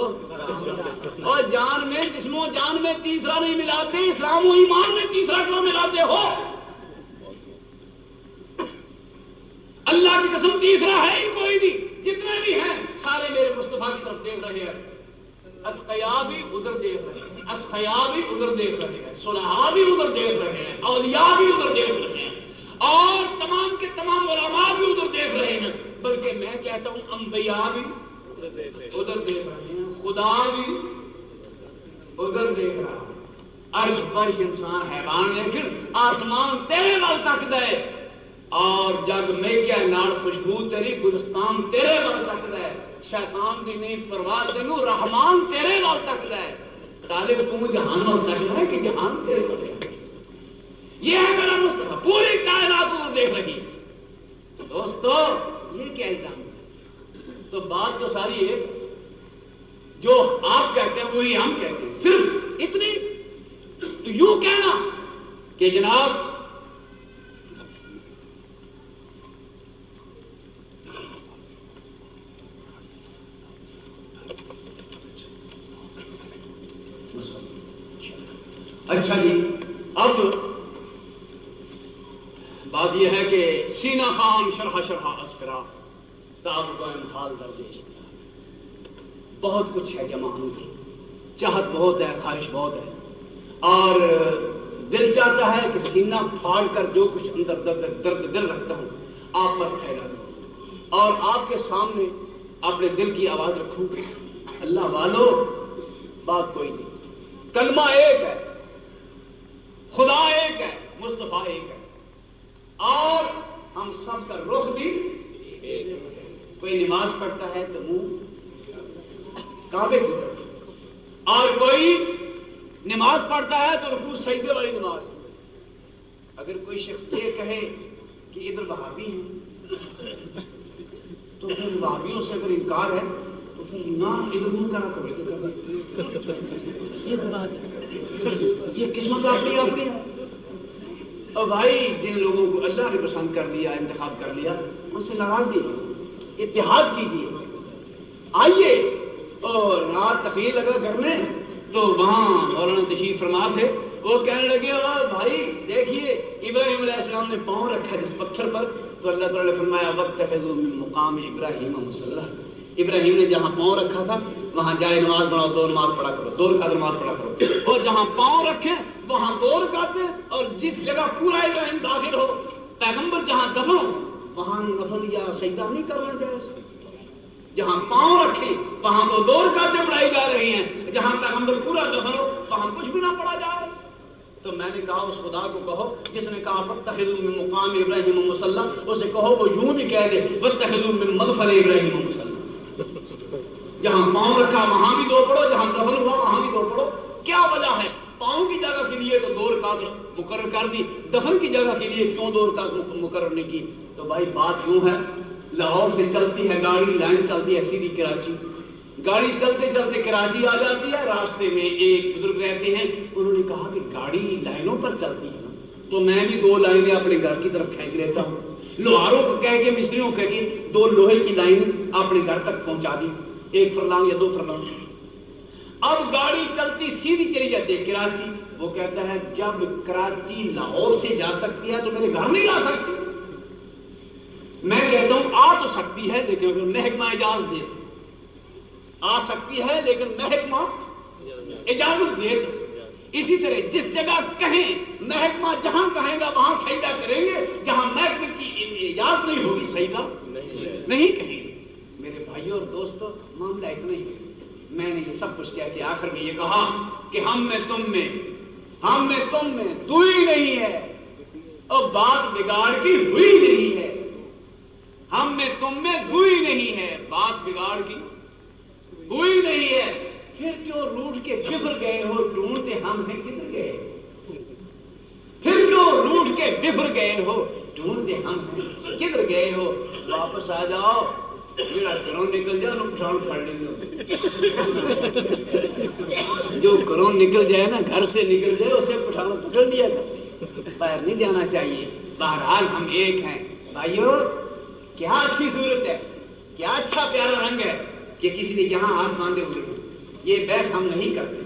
اور جان میں، جسم و جان میں تیسرا نہیں ملاتے، اسلام و ایمان میں تیسرا کیوں ملاتے ہو؟ اللہ کی قسم تیسرا ہے ہی کوئی نہیں. جتنے بھی ہیں سارے میرے مصطفیٰ کی طرف دیکھ رہے ہیں. اتقیاء بھی ادھر دیکھ رہے ہیں، اصحیاء بھی ادھر دیکھ رہے ہیں، صلحاء بھی ادھر دیکھ رہے ہیں، اولیاء بھی ادھر دیکھ رہے ہیں، اور تمام کے تمام علماء بھی ادھر دیکھ رہے ہیں. بلکہ میں کہتا ہوں انبیاء بھی ادھر دیکھ رہے ہیں، خدا بھی ادھر دیکھ رہا ہے. عرش فرش انسان حیوان ہے، پھر آسمان تیرے وال تک دے اور جگ میں کیا نال خوشبو تیری گلستان تیرے وال تک دے. شیطان دی نہیں پرواہ تینوں، رحمان تیرے وال تک دے. طالب تم جہان وال تک ہے کہ جہان تیرے وال ہے. یہ ہے میرا مصطفیٰ. پوری کائنات ادھر دیکھ رہی. دوستو یہ کیا الزام ہے؟ تو بات تو ساری ہے، جو آپ کہتے ہیں وہی ہم کہتے ہیں. صرف اتنی یوں کہنا کہ جناب اچھا جی. اب بات یہ ہے کہ سینہ خام شرح اسفرا تاب قائم حال درد اشتیاق. بہت کچھ ہے جمع ہونے کی، چاہت بہت ہے، خواہش بہت ہے، اور دل چاہتا ہے کہ سینہ پھاڑ کر جو کچھ اندر درد دل رکھتا ہوں آپ پر پھیلا دوں اور آپ کے سامنے اپنے دل کی آواز رکھوں. اللہ والو بات کوئی نہیں، کلمہ ایک ہے، خدا ایک ہے، مصطفیٰ ایک ہے. اور ہم سب کا رخ بھی کوئی نماز پڑھتا ہے تو منہ کعبے کی طرف، اور کوئی نماز پڑھتا ہے تو رکوع سجدے والی نماز۔ اگر کوئی شخص یہ کہے کہ ادھر وہابی ہیں تو پھر وہابیوں سے اگر انکار ہے تو پھر نہ ادھر منہ کرا کرو، ادھر کرو، یہ بات ہے، یہ قسمت اپنی اپنی ہے۔ اور بھائی جن لوگوں کو اللہ نے پسند کر لیا، انتخاب کر لیا، ان سے ناراض نہیں، اتحاد کیجیے، آئیے۔ اور رات تقریر لگا گھر میں تو وہاں مولانا تشریف فرما تھے، وہ کہنے لگے او بھائی دیکھیے ابراہیم علیہ السلام نے پاؤں رکھا جس پتھر پر، تو اللہ تعالیٰ نے فرمایا واتخذوا من مقام ابراہیم مصلی، ابراہیم نے جہاں پاؤں رکھا تھا وہاں جائے نماز پڑھاؤ، 2 نماز پڑھا کرو، 2 رکعت نماز پڑھا کرو، اور جہاں پاؤں رکھے وہاں 2 رکعتیں، اور جس جگہ پورا ابراہیم داخل ہو، پیغمبر جہاں دفن ہو وہاں نفل یا سجدہ نہیں کرنا چاہیے، جہاں پاؤں رکھے وہاں تو 2 رکعتیں پڑھائی جا رہی ہیں، جہاں پیغمبر پورا دفن ہو وہاں کچھ بھی نہ پڑھا جائے۔ تو میں نے کہا اس خدا کو کہو جس نے کہا واتخذوا من مقام ابراہیم مصلی، اسے کہو وہ یوں بھی کہہ دے واتخذوا من مدخل ابراہیم مصلی، جہاں پاؤں رکھا وہاں بھی 2 پڑھو، جہاں دفن ہوا وہاں بھی 2 پڑھو۔ کیا وجہ ہے؟ پاؤں کی جگہ کے لیے تو 2 رکعت مقرر کر دی، دفن کی جگہ کے لیے کیوں 2 رکعت مقرر نہیں کی؟ تو بھائی بات یوں ہے، لاہور سے چلتی ہے گاڑی، لائن چلتی ہے سیدھی کراچی، گاڑی چلتے چلتے کراچی آ جاتی ہے، راستے میں ایک بزرگ رہتے ہیں، انہوں نے کہا کہ گاڑی لائنوں پر چلتی ہے تو میں بھی 2 لائنیں اپنے گھر کی طرف کھینچ لیتا ہوں، لوہاروں کو کہہ کے مستریوں کو کہہ کے 2 لوہے کی لائن اپنے گھر تک پہنچا دی، 1 فرلانگ یا 2 فرلانگ۔ اب گاڑی چلتی سیدھی چلی جاتی ہے کراچی، وہ کہتا ہے جب کراچی لاہور سے جا سکتی ہے تو میرے گھر نہیں آ سکتی۔ میں کہتا ہوں آ تو سکتی ہے لیکن اگر محکمہ اجازت دے، آ سکتی ہے لیکن محکمہ اجازت دے تو۔ اسی طرح جس جگہ کہیں محکمہ جہاں کہیں گا وہاں سجدہ کریں گے، جہاں محکمہ کی اجازت نہیں ہوگی سجدہ نہیں کہیں گے۔ میرے بھائیوں اور دوستوں معاملہ اتنا ہی ہے، میں نے یہ سب کچھ کیا کہ آخر میں یہ کہا کہ ہم میں تم میں دوئی نہیں ہے، اور بات بگاڑ کی ہوئی نہیں ہے، ہم میں تم میں دوئی نہیں ہے، بات بگاڑ کی ہوئی نہیں ہے، پھر کیوں روٹ کے بفر گئے ہو، ڈھونڈتے ہم ہیں کدھر گئے، پھر کیوں روٹ کے بفر گئے ہو، ڈھونڈتے ہم ہیں کدھر گئے ہو، واپس آ جاؤ، جڑا گھروں نکل جائے انہوں پٹھان پھڑ لیں گے، جو گھروں نکل جائے نا، گھر سے نکل جائے اسے پٹھان پکڑ لیا تھا، باہر نہیں جانا چاہیے۔ بہرحال ہم ایک ہیں بھائیو، کیا اچھی صورت ہے، کیا اچھا پیارا رنگ ہے کہ کسی نے یہاں ہاتھ باندھے ہوئے ہیں، یہ بحث ہم نہیں کرتے،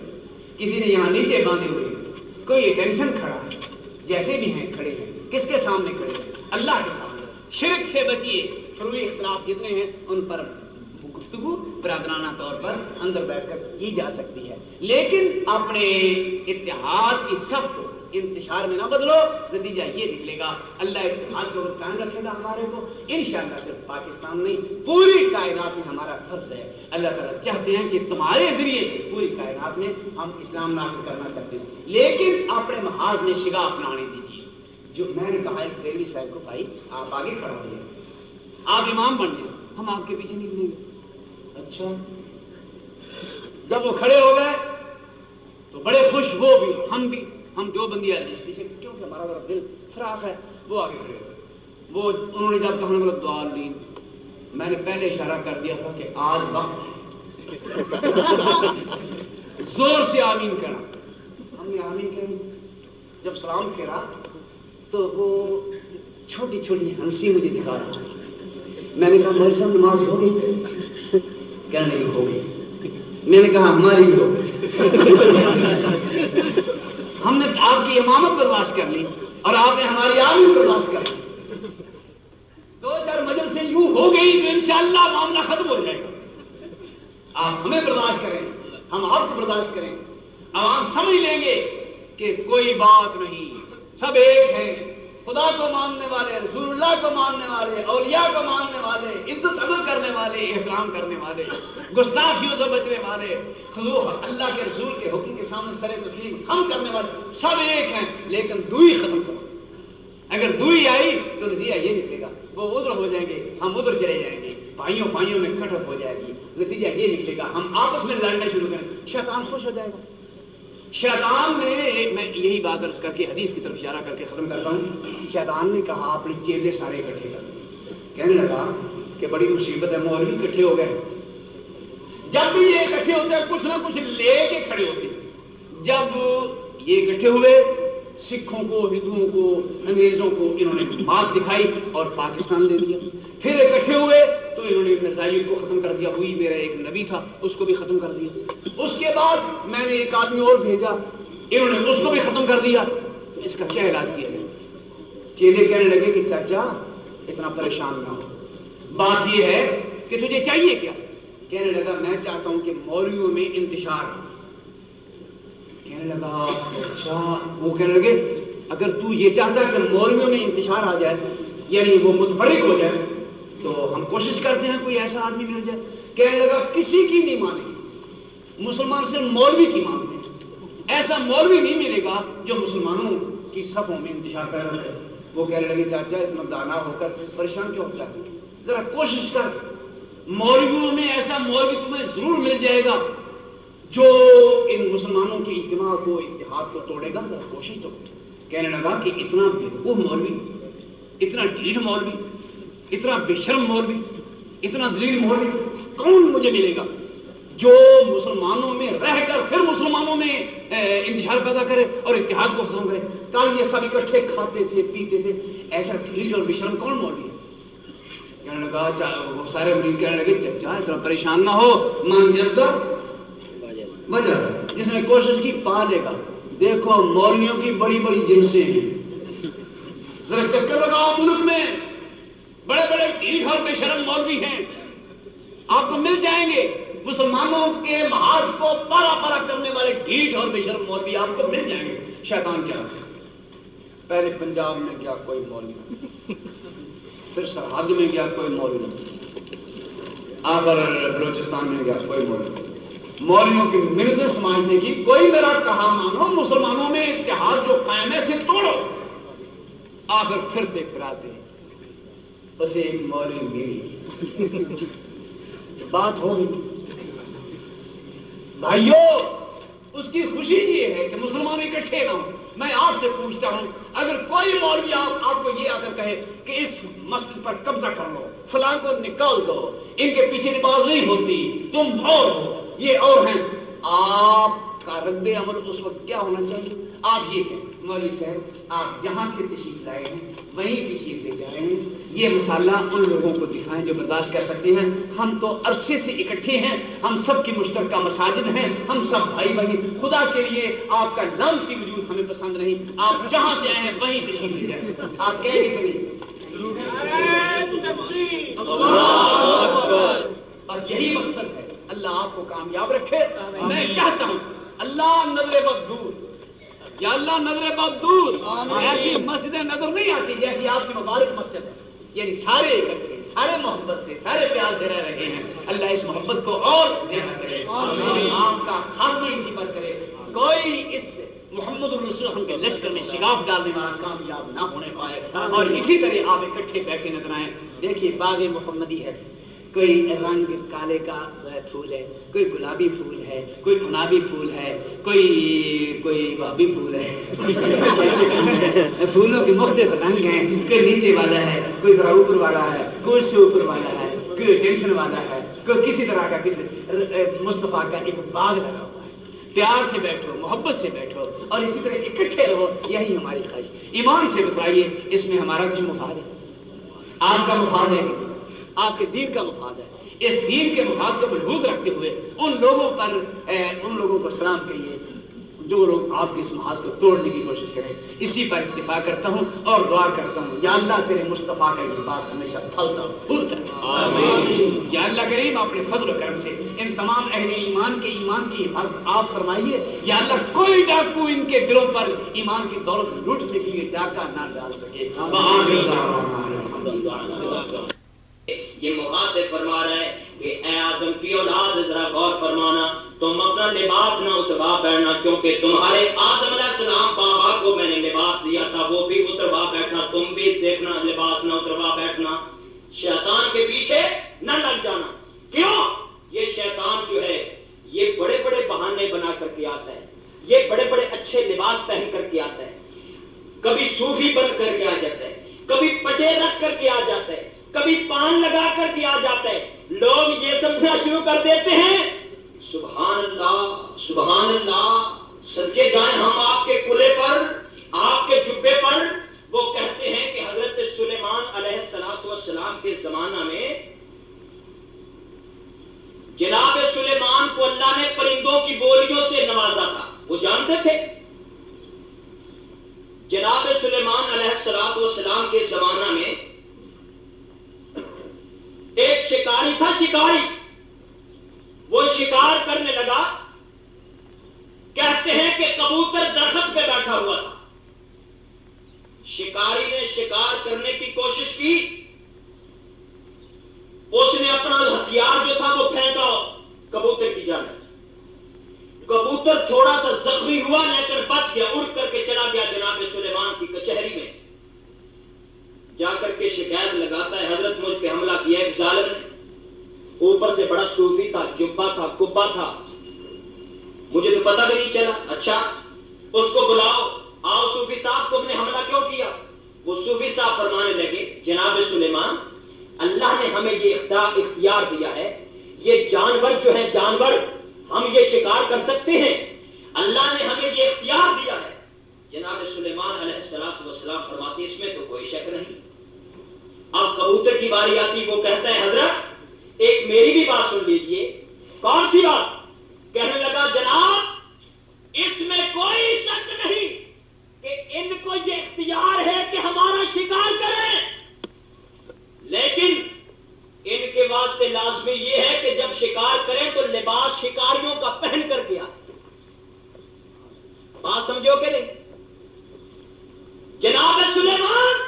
کسی نے یہاں نیچے باندھے ہوئے ہیں، کوئی اٹینشن کھڑا ہے، جیسے بھی ہیں کھڑے ہیں، کس کے سامنے کھڑے ہیں؟ اللہ کے سامنے۔ شرک سے بچیے، فروعی اختلاف جتنے ہیں ان پر گفتگو برادرانہ طور پر اندر بیٹھ کر کی جا سکتی ہے، لیکن اپنے اتحاد کی صف کو انتشار میں نہ بدلو، نتیجہ یہ نکلے گا اللہ اتحاد کو قائم رکھے گا ہمارے کو انشاءاللہ صرف پاکستان نہیں پوری کائنات میں ہمارا فرض ہے۔ اللہ تعالیٰ چاہتے ہیں کہ تمہارے ذریعے سے پوری کائنات میں ہم اسلام نافذ کرنا چاہتے ہیں، لیکن اپنے محاذ میں شگاف نہ آنے دیجیے۔ جو میں نے کہا ایک ریلوی صاحب کو، بھائی آپ آگے کھڑا ہوئے، آپ امام بن جائیں، ہم آپ کے پیچھے نکلیں گے۔ اچھا، جب وہ کھڑے ہو گئے تو بڑے خوش، وہ بھی ہم جو بندی آدمی اس پیچھے، کیونکہ ہمارا ذرا دل فراخ ہے، وہ آگے کھڑے ہو گئے۔ وہ انہوں نے جب کہا بولا دعا لین، میں نے پہلے اشارہ کر دیا تھا کہ آج وقت زور سے آمین کہنا، ہم نے آمین کہی۔ جب سلام پھیرا تو وہ چھوٹی چھوٹی ہنسی مجھے دکھا رہا، میں نے کہا مولوی صاحب نماز ہو گئی؟ کہنے لگے ہو گئی۔ میں نے کہا ہماری بھی ہو گئی، ہم نے آپ کی امامت برداشت کر لی اور آپ نے ہماری آمین برداشت کر لی، 2000 مجلسیں یوں ہو گئی تو انشاءاللہ معاملہ ختم ہو جائے گا۔ آپ ہمیں برداشت کریں، ہم آپ کو برداشت کریں، عوام سمجھ لیں گے کہ کوئی بات نہیں، سب ایک ہیں، خدا کو ماننے والے، رسول اللہ کو ماننے والے، اولیاء کو ماننے والے، عزت عدل کرنے والے، احترام کرنے والے، گستاخیوں سے بچنے والے، خضوع اللہ کے رسول کے حکم کے سامنے سر تسلیم ہم کرنے والے، سب ایک ہیں، لیکن دوئی ختم کرو۔ اگر دوئی آئی تو نتیجہ یہ نکلے گا وہ ادھر ہو جائیں گے ہم ادھر چلے جائیں گے بھائیوں بھائیوں میں کٹ آف ہو جائے گی نتیجہ یہ نکلے گا ہم آپس میں لڑنا شروع کریں شیطان خوش ہو جائے گا شیطان نے میں یہی بات عرض کر کے حدیث کی طرف اشارہ کر کے ختم کرتا ہوں شیطان نے کہا اپنے چیلے سارے اکٹھے کر کہنے لگا کہ بڑی مصیبت ہے مولوی اکٹھے ہو گئے جب بھی یہ اکٹھے ہوتے ہیں کچھ نہ کچھ لے کے کھڑے ہوتے ہیں جب یہ اکٹھے ہوئے سکھوں کو ہندوؤں کو انگریزوں کو انہوں نے مات دکھائی اور پاکستان دے دیا پھر اکٹھے ہوئے تو انہوں نے مرزائی کو ختم کر دیا وہی میرا ایک نبی تھا اس کو بھی ختم کر دیا اس کے بعد میں نے ایک آدمی اور بھیجا انہوں نے اس کو بھی ختم کر دیا اس کا کیا علاج کیا گیا چیلے کہنے لگے کہ چاچا اتنا پریشان نہ ہو بات یہ ہے کہ تجھے چاہیے کیا کہنے لگا میں چاہتا ہوں کہ مولویوں میں انتشار کہنے لگا اچھا وہ کہنے لگے اگر تو یہ چاہتا ہے کہ مولویوں میں انتشار آ جائے یعنی وہ متفرق ہو جائے تو ہم کوشش کرتے ہیں کوئی ایسا آدمی مل جائے کہنے لگا کسی کی نہیں مانیں مسلمان صرف مولوی کی مانتے ہیں ایسا مولوی نہیں ملے گا جو مسلمانوں کی صفوں میں انتشار پیدا کرے وہ کہنے لگے چاچا اتنا دانا ہو کر پریشان کیوں ہوتا ہے ذرا کوشش کر مولویوں میں ایسا مولوی تمہیں ضرور مل جائے گا جو ان مسلمانوں کی اجتماع کو اتحاد کو توڑے گا ذرا کوشش تو کہنے لگا کہ اتنا بیوقوف مولوی اتنا ڈھیٹ مولوی اتنا بے شرم مولوی اتنا ذلیل مولوی کون مجھے ملے گا جو مسلمانوں میں رہ کر پھر مسلمانوں میں انتشار پیدا کرے اور اتحاد کو ختم کرے کل یہ سب اکٹھے کھاتے تھے پیتے تھے ایسا ڈھیٹ اور بے شرم کون مولوی ہے کہنے لگا وہ سارے مرید کہنے لگے چچا اتنا پریشان نہ ہو مان جلدا وجہ جس نے کوشش کی پا دے گا دیکھو مولویوں کی بڑی بڑی جنسیں ہیں ذرا چکر لگاؤ ملک میں بڑے بڑے ڈھیٹ اور بے شرم مولوی ہیں آپ کو مل جائیں گے مسلمانوں کے محاذ کو پارا پارا کرنے والے ڈھیٹ اور بے شرم مولوی آپ کو مل جائیں گے شیطان چلا پہلے پنجاب میں گیا کوئی مولوی پھر سرحد میں گیا کوئی مولوی آخر بلوچستان میں گیا کوئی مولوی مولویوں کی منتیں سمجھنے کی کوئی میرا کہا مانو مسلمانوں میں اتحاد جو قائم ہے سے توڑو آخر پھرتے پھراتے بس ایک مولوی ملی بات ہوگی بھائیو اس کی خوشی یہ ہے کہ مسلمان اکٹھے نہ ہوں میں آپ سے پوچھتا ہوں اگر کوئی مولوی آپ کو یہ آ کر کہے کہ اس مسجد پر قبضہ کر لو فلاں کو نکال دو ان کے پیچھے نماز نہیں ہوتی تم اور ہو یہ اور ہیں آپ کا رد عمل اس وقت کیا ہونا چاہیے آپ یہ ہیں مولوی صاحب آپ جہاں سے تشریف لائے ہیں وہیں تشریف لے جا رہے ہیں یہ مسئلہ ان لوگوں کو دکھائیں جو برداشت کر سکتے ہیں ہم تو عرصے سے اکٹھے ہیں ہم سب کی مشترکہ مساجد ہیں ہم سب بھائی بھائی خدا کے لیے آپ کا لعنتی وجود ہمیں پسند نہیں آپ جہاں سے آئے ہیں وہیں تشریف لے جائیں آپ کہہ رہے کہ بس یہی مقصد ہے اللہ آپ کو کامیاب رکھے میں چاہتا ہوں اللہ نظر بد دور یا اللہ نظر بد دور ایسی مسجدیں نظر نہیں آتی جیسی آپ کی مبارک مسجد ہے یعنی سارے اکٹھے سارے محبت سے سارے پیار سے رہ رہے ہیں اللہ اس محبت کو اور زیادہ کرے آپ کا خاتمہ اسی پر کرے کوئی اس محمد الرسول اللہ کے لشکر میں شگاف ڈالنے والا کامیاب نہ ہونے پائے اور اسی طرح آپ اکٹھے بیٹھے نظر آئیں دیکھیے باغ محمدی ہے کوئی رنگ کالے کا پھول ہے کوئی گلابی پھول ہے کوئی گنابی پھول ہے کوئی بابی پھول ہے پھولوں کے مختلف رنگ ہیں کوئی نیچے والا ہے کوئی ذرا اوپر والا ہے کوئی سے اوپر والا ہے کوئی ٹینشن والا ہے کوئی کسی طرح کا کسی مصطفیٰ کا ایک باغ لگا ہوا ہے پیار سے بیٹھو محبت سے بیٹھو اور اسی طرح اکٹھے رہو یہی ہماری خواہش ایمان سے بتائیے اس میں ہمارا کچھ مفاد ہے آپ کا مفاد ہے آپ کے دین کا مفاد ہے اس دین کے مفاد کو مضبوط رکھتے ہوئے ان لوگوں پر سلام کہیے جو لوگ آپ کے اس محاذ کو توڑنے کی کوشش کریں اسی پر اتفاق کرتا ہوں اور دعا کرتا ہوں یا اللہ تیرے مصطفیٰ کا یہ بات ہمیشہ پھلتا پھولتا آمین یا اللہ کریم اپنے فضل و کرم سے ان تمام اہل ایمان کی حفاظت آپ فرمائیے یا اللہ کوئی ڈاکو ان کے دلوں پر ایمان کی دولت لوٹنے کے لیے ڈاکہ نہ ڈال سکے یہ مخاطب فرما رہا ہے کہ اے آدم کی اولاد ذرا غور فرمانا تم اپنا لباس نہ اتروا پہننا کیونکہ تمہارے آدم علیہ السلام بابا کو میں نے لباس دیا تھا وہ بھی اتروا بیٹھا تم بھی دیکھنا لباس نہ اتروا بیٹھنا، شیطان کے پیچھے نہ لگ جانا۔ کیوں؟ یہ شیطان جو ہے یہ بڑے بڑے بہانے بنا کر کے آتا ہے، یہ بڑے بڑے اچھے لباس پہن کر کے آتا ہے، کبھی صوفی بن کر کے آ جاتا ہے، کبھی پٹے رکھ کر کے آ جاتا ہے، کبھی پان لگا کر کے آ جاتا ہے۔ لوگ یہ سمجھنا شروع کر دیتے ہیں سبحان اللہ سبحان اللہ، صدقے جائیں ہم آپ کے کلے پر، آپ کے جبے پر۔ وہ کہتے ہیں کہ حضرت سلیمان علیہ السلام کے زمانہ میں جناب سلیمان کو اللہ نے پرندوں کی بولیوں سے نوازا تھا، وہ جانتے تھے؟ جناب سلیمان علیہ السلام کے زمانہ میں ایک شکاری تھا، شکاری وہ شکار کرنے لگا، کہتے ہیں کہ کبوتر درخت پہ بیٹھا ہوا تھا، شکاری نے شکار کرنے کی کوشش کی، اس نے اپنا ہتھیار جو تھا وہ پھینکا کبوتر کی جانب، کبوتر تھوڑا سا زخمی ہوا لیکن بچ گیا، اڑ کر کے چلا گیا جناب سلیمان کی کچہری میں، جا کر کے شکایت لگاتا ہے حضرت مجھ پہ حملہ کیا ایک ظالم نے، اوپر سے بڑا صوفی تھا، جبہ تھا، کبا تھا، مجھے تو پتہ بھی نہیں چلا۔ اچھا اس کو بلاؤ، آؤ صوفی صاحب کو نے حملہ کیوں کیا؟ وہ صوفی صاحب فرمانے لگے جناب سلیمان اللہ نے ہمیں یہ اختیار دیا ہے، یہ جانور جو ہے جانور ہم یہ شکار کر سکتے ہیں، اللہ نے ہمیں یہ اختیار دیا ہے۔ جناب سلیمان علیہ السلام فرماتے اس میں تو کوئی شک نہیں۔ اب کبوتر کی باری آتی، وہ کہتا ہے حضرت ایک میری بھی بات سن لیجئے۔ کون سی بات؟ کہنے لگا جناب اس میں کوئی شک نہیں کہ ان کو یہ اختیار ہے کہ ہمارا شکار کریں، لیکن ان کے واسطے لازمی یہ ہے کہ جب شکار کریں تو لباس شکاریوں کا پہن کر کے آئے۔ بات سمجھو کہ نہیں؟ جناب سلیمان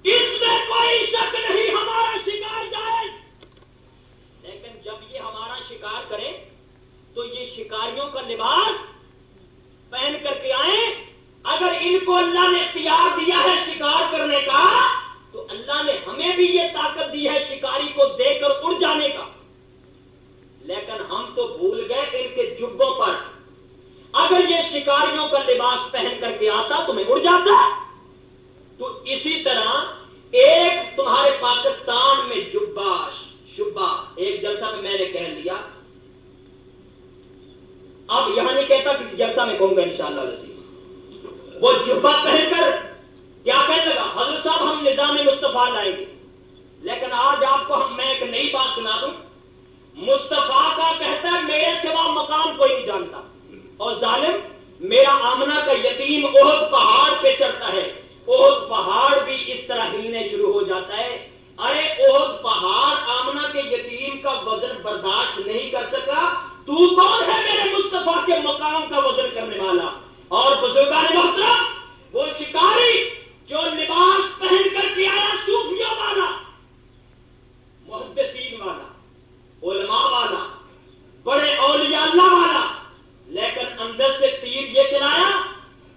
اس میں کوئی شک نہیں ہمارا شکار جائز، لیکن جب یہ ہمارا شکار کریں تو یہ شکاریوں کا لباس پہن کر کے آئیں۔ اگر ان کو اللہ نے اختیار دیا ہے شکار کرنے کا تو اللہ نے ہمیں بھی یہ طاقت دی ہے شکاری کو دے کر اڑ جانے کا، لیکن ہم تو بھول گئے ان کے جبوں پر اگر یہ شکاریوں کا لباس پہن کر کے آتا تو میں اڑ جاتا۔ تو اسی طرح ایک تمہارے پاکستان میں شبہ ایک جلسہ میں نے کہہ لیا، اب یہاں نہیں کہتا کسی جلسہ میں کہوں گا انشاءاللہ العزیز، وہ جبہ پہن کر کیا کہنے لگا حضرت صاحب ہم نظام مصطفیٰ لائیں گے، لیکن آج آپ کو میں ایک نئی بات سنا دوں، مصطفیٰ کا کہتا ہے میرے سوا مقام کوئی نہیں جانتا، اور ظالم میرا آمنہ کا یتیم احد پہاڑ پہ چڑھتا ہے، احد پہاڑ بھی اس طرح ہلنے شروع ہو جاتا ہے، ارے احد پہاڑ آمنہ کے یتیم کا وزن برداشت نہیں کر سکا، تو کون ہے میرے مصطفیٰ کے مقام کا وزن کرنے والا؟ اور بزرگان محترم وہ شکاری جو لباس پہن کر کے آیا صوفیوں والا، محدثین والا، علماء والا، بڑے اولیاء اللہ والا، لیکن اندر سے تیر یہ چلایا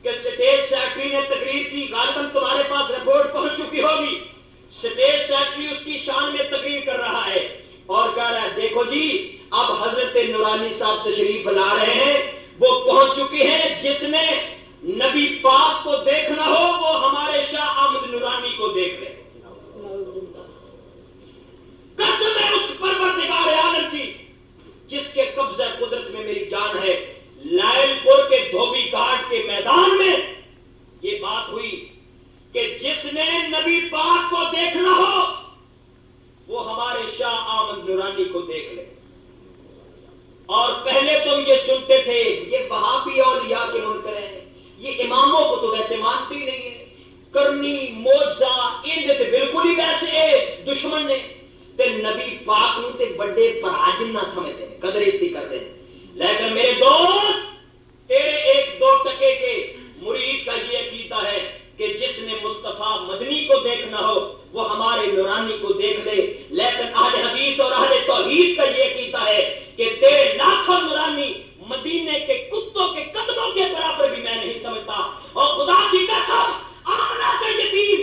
کہ سٹیج سیکرٹری نے تقریر کی، غالباً تمہارے پاس رپورٹ پہنچ چکی ہوگی، سٹیج سیکرٹری اس کی شان میں تقریر کر رہا ہے اور کہہ رہا ہے دیکھو جی اب حضرت نورانی صاحب تشریف لا رہے ہیں، وہ پہنچ چکی ہیں، جس نے نبی پاک کو دیکھنا ہو وہ ہمارے شاہ احمد نورانی کو دیکھ لے۔ قسم ہے اس پروردگار عالم کی جس کے قبضہ قدرت میں میری جان ہے، لائل پور کے دھوبی گھاٹ کے میدان میں یہ بات ہوئی کہ جس نے نبی پاک کو دیکھنا ہو وہ ہمارے شاہ احمد نورانی کو دیکھ لے۔ اور پہلے تم یہ سنتے تھے یہ وہابی اولیاء کے منکر ہیں، یہ اماموں کو تو ویسے مانتے ہی نہیں ہے، کرنی موجزہ ان تے بالکل ہی ویسے دشمن نے تے نبی پاک نو تے بڑے پراجم نہ سمجھتے ہیں، قدر استی کرتے ہیں۔ لیکن میرے دوست تیرے ایک دو ٹکے کے مرید کا یہ عقیدہ ہے کہ جس نے مصطفیٰ مدنی کو دیکھنا ہو وہ ہمارے نورانی کو دیکھ لے، لیکن اہل حدیث اور اہل توحید کا یہ عقیدہ ہے کہ تیرے لاکھوں نورانی مدینے کے کتوں کے قدموں کے برابر بھی میں نہیں سمجھتا، اور خدا کی قسم آمنہ کا یتیم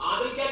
آدم کیا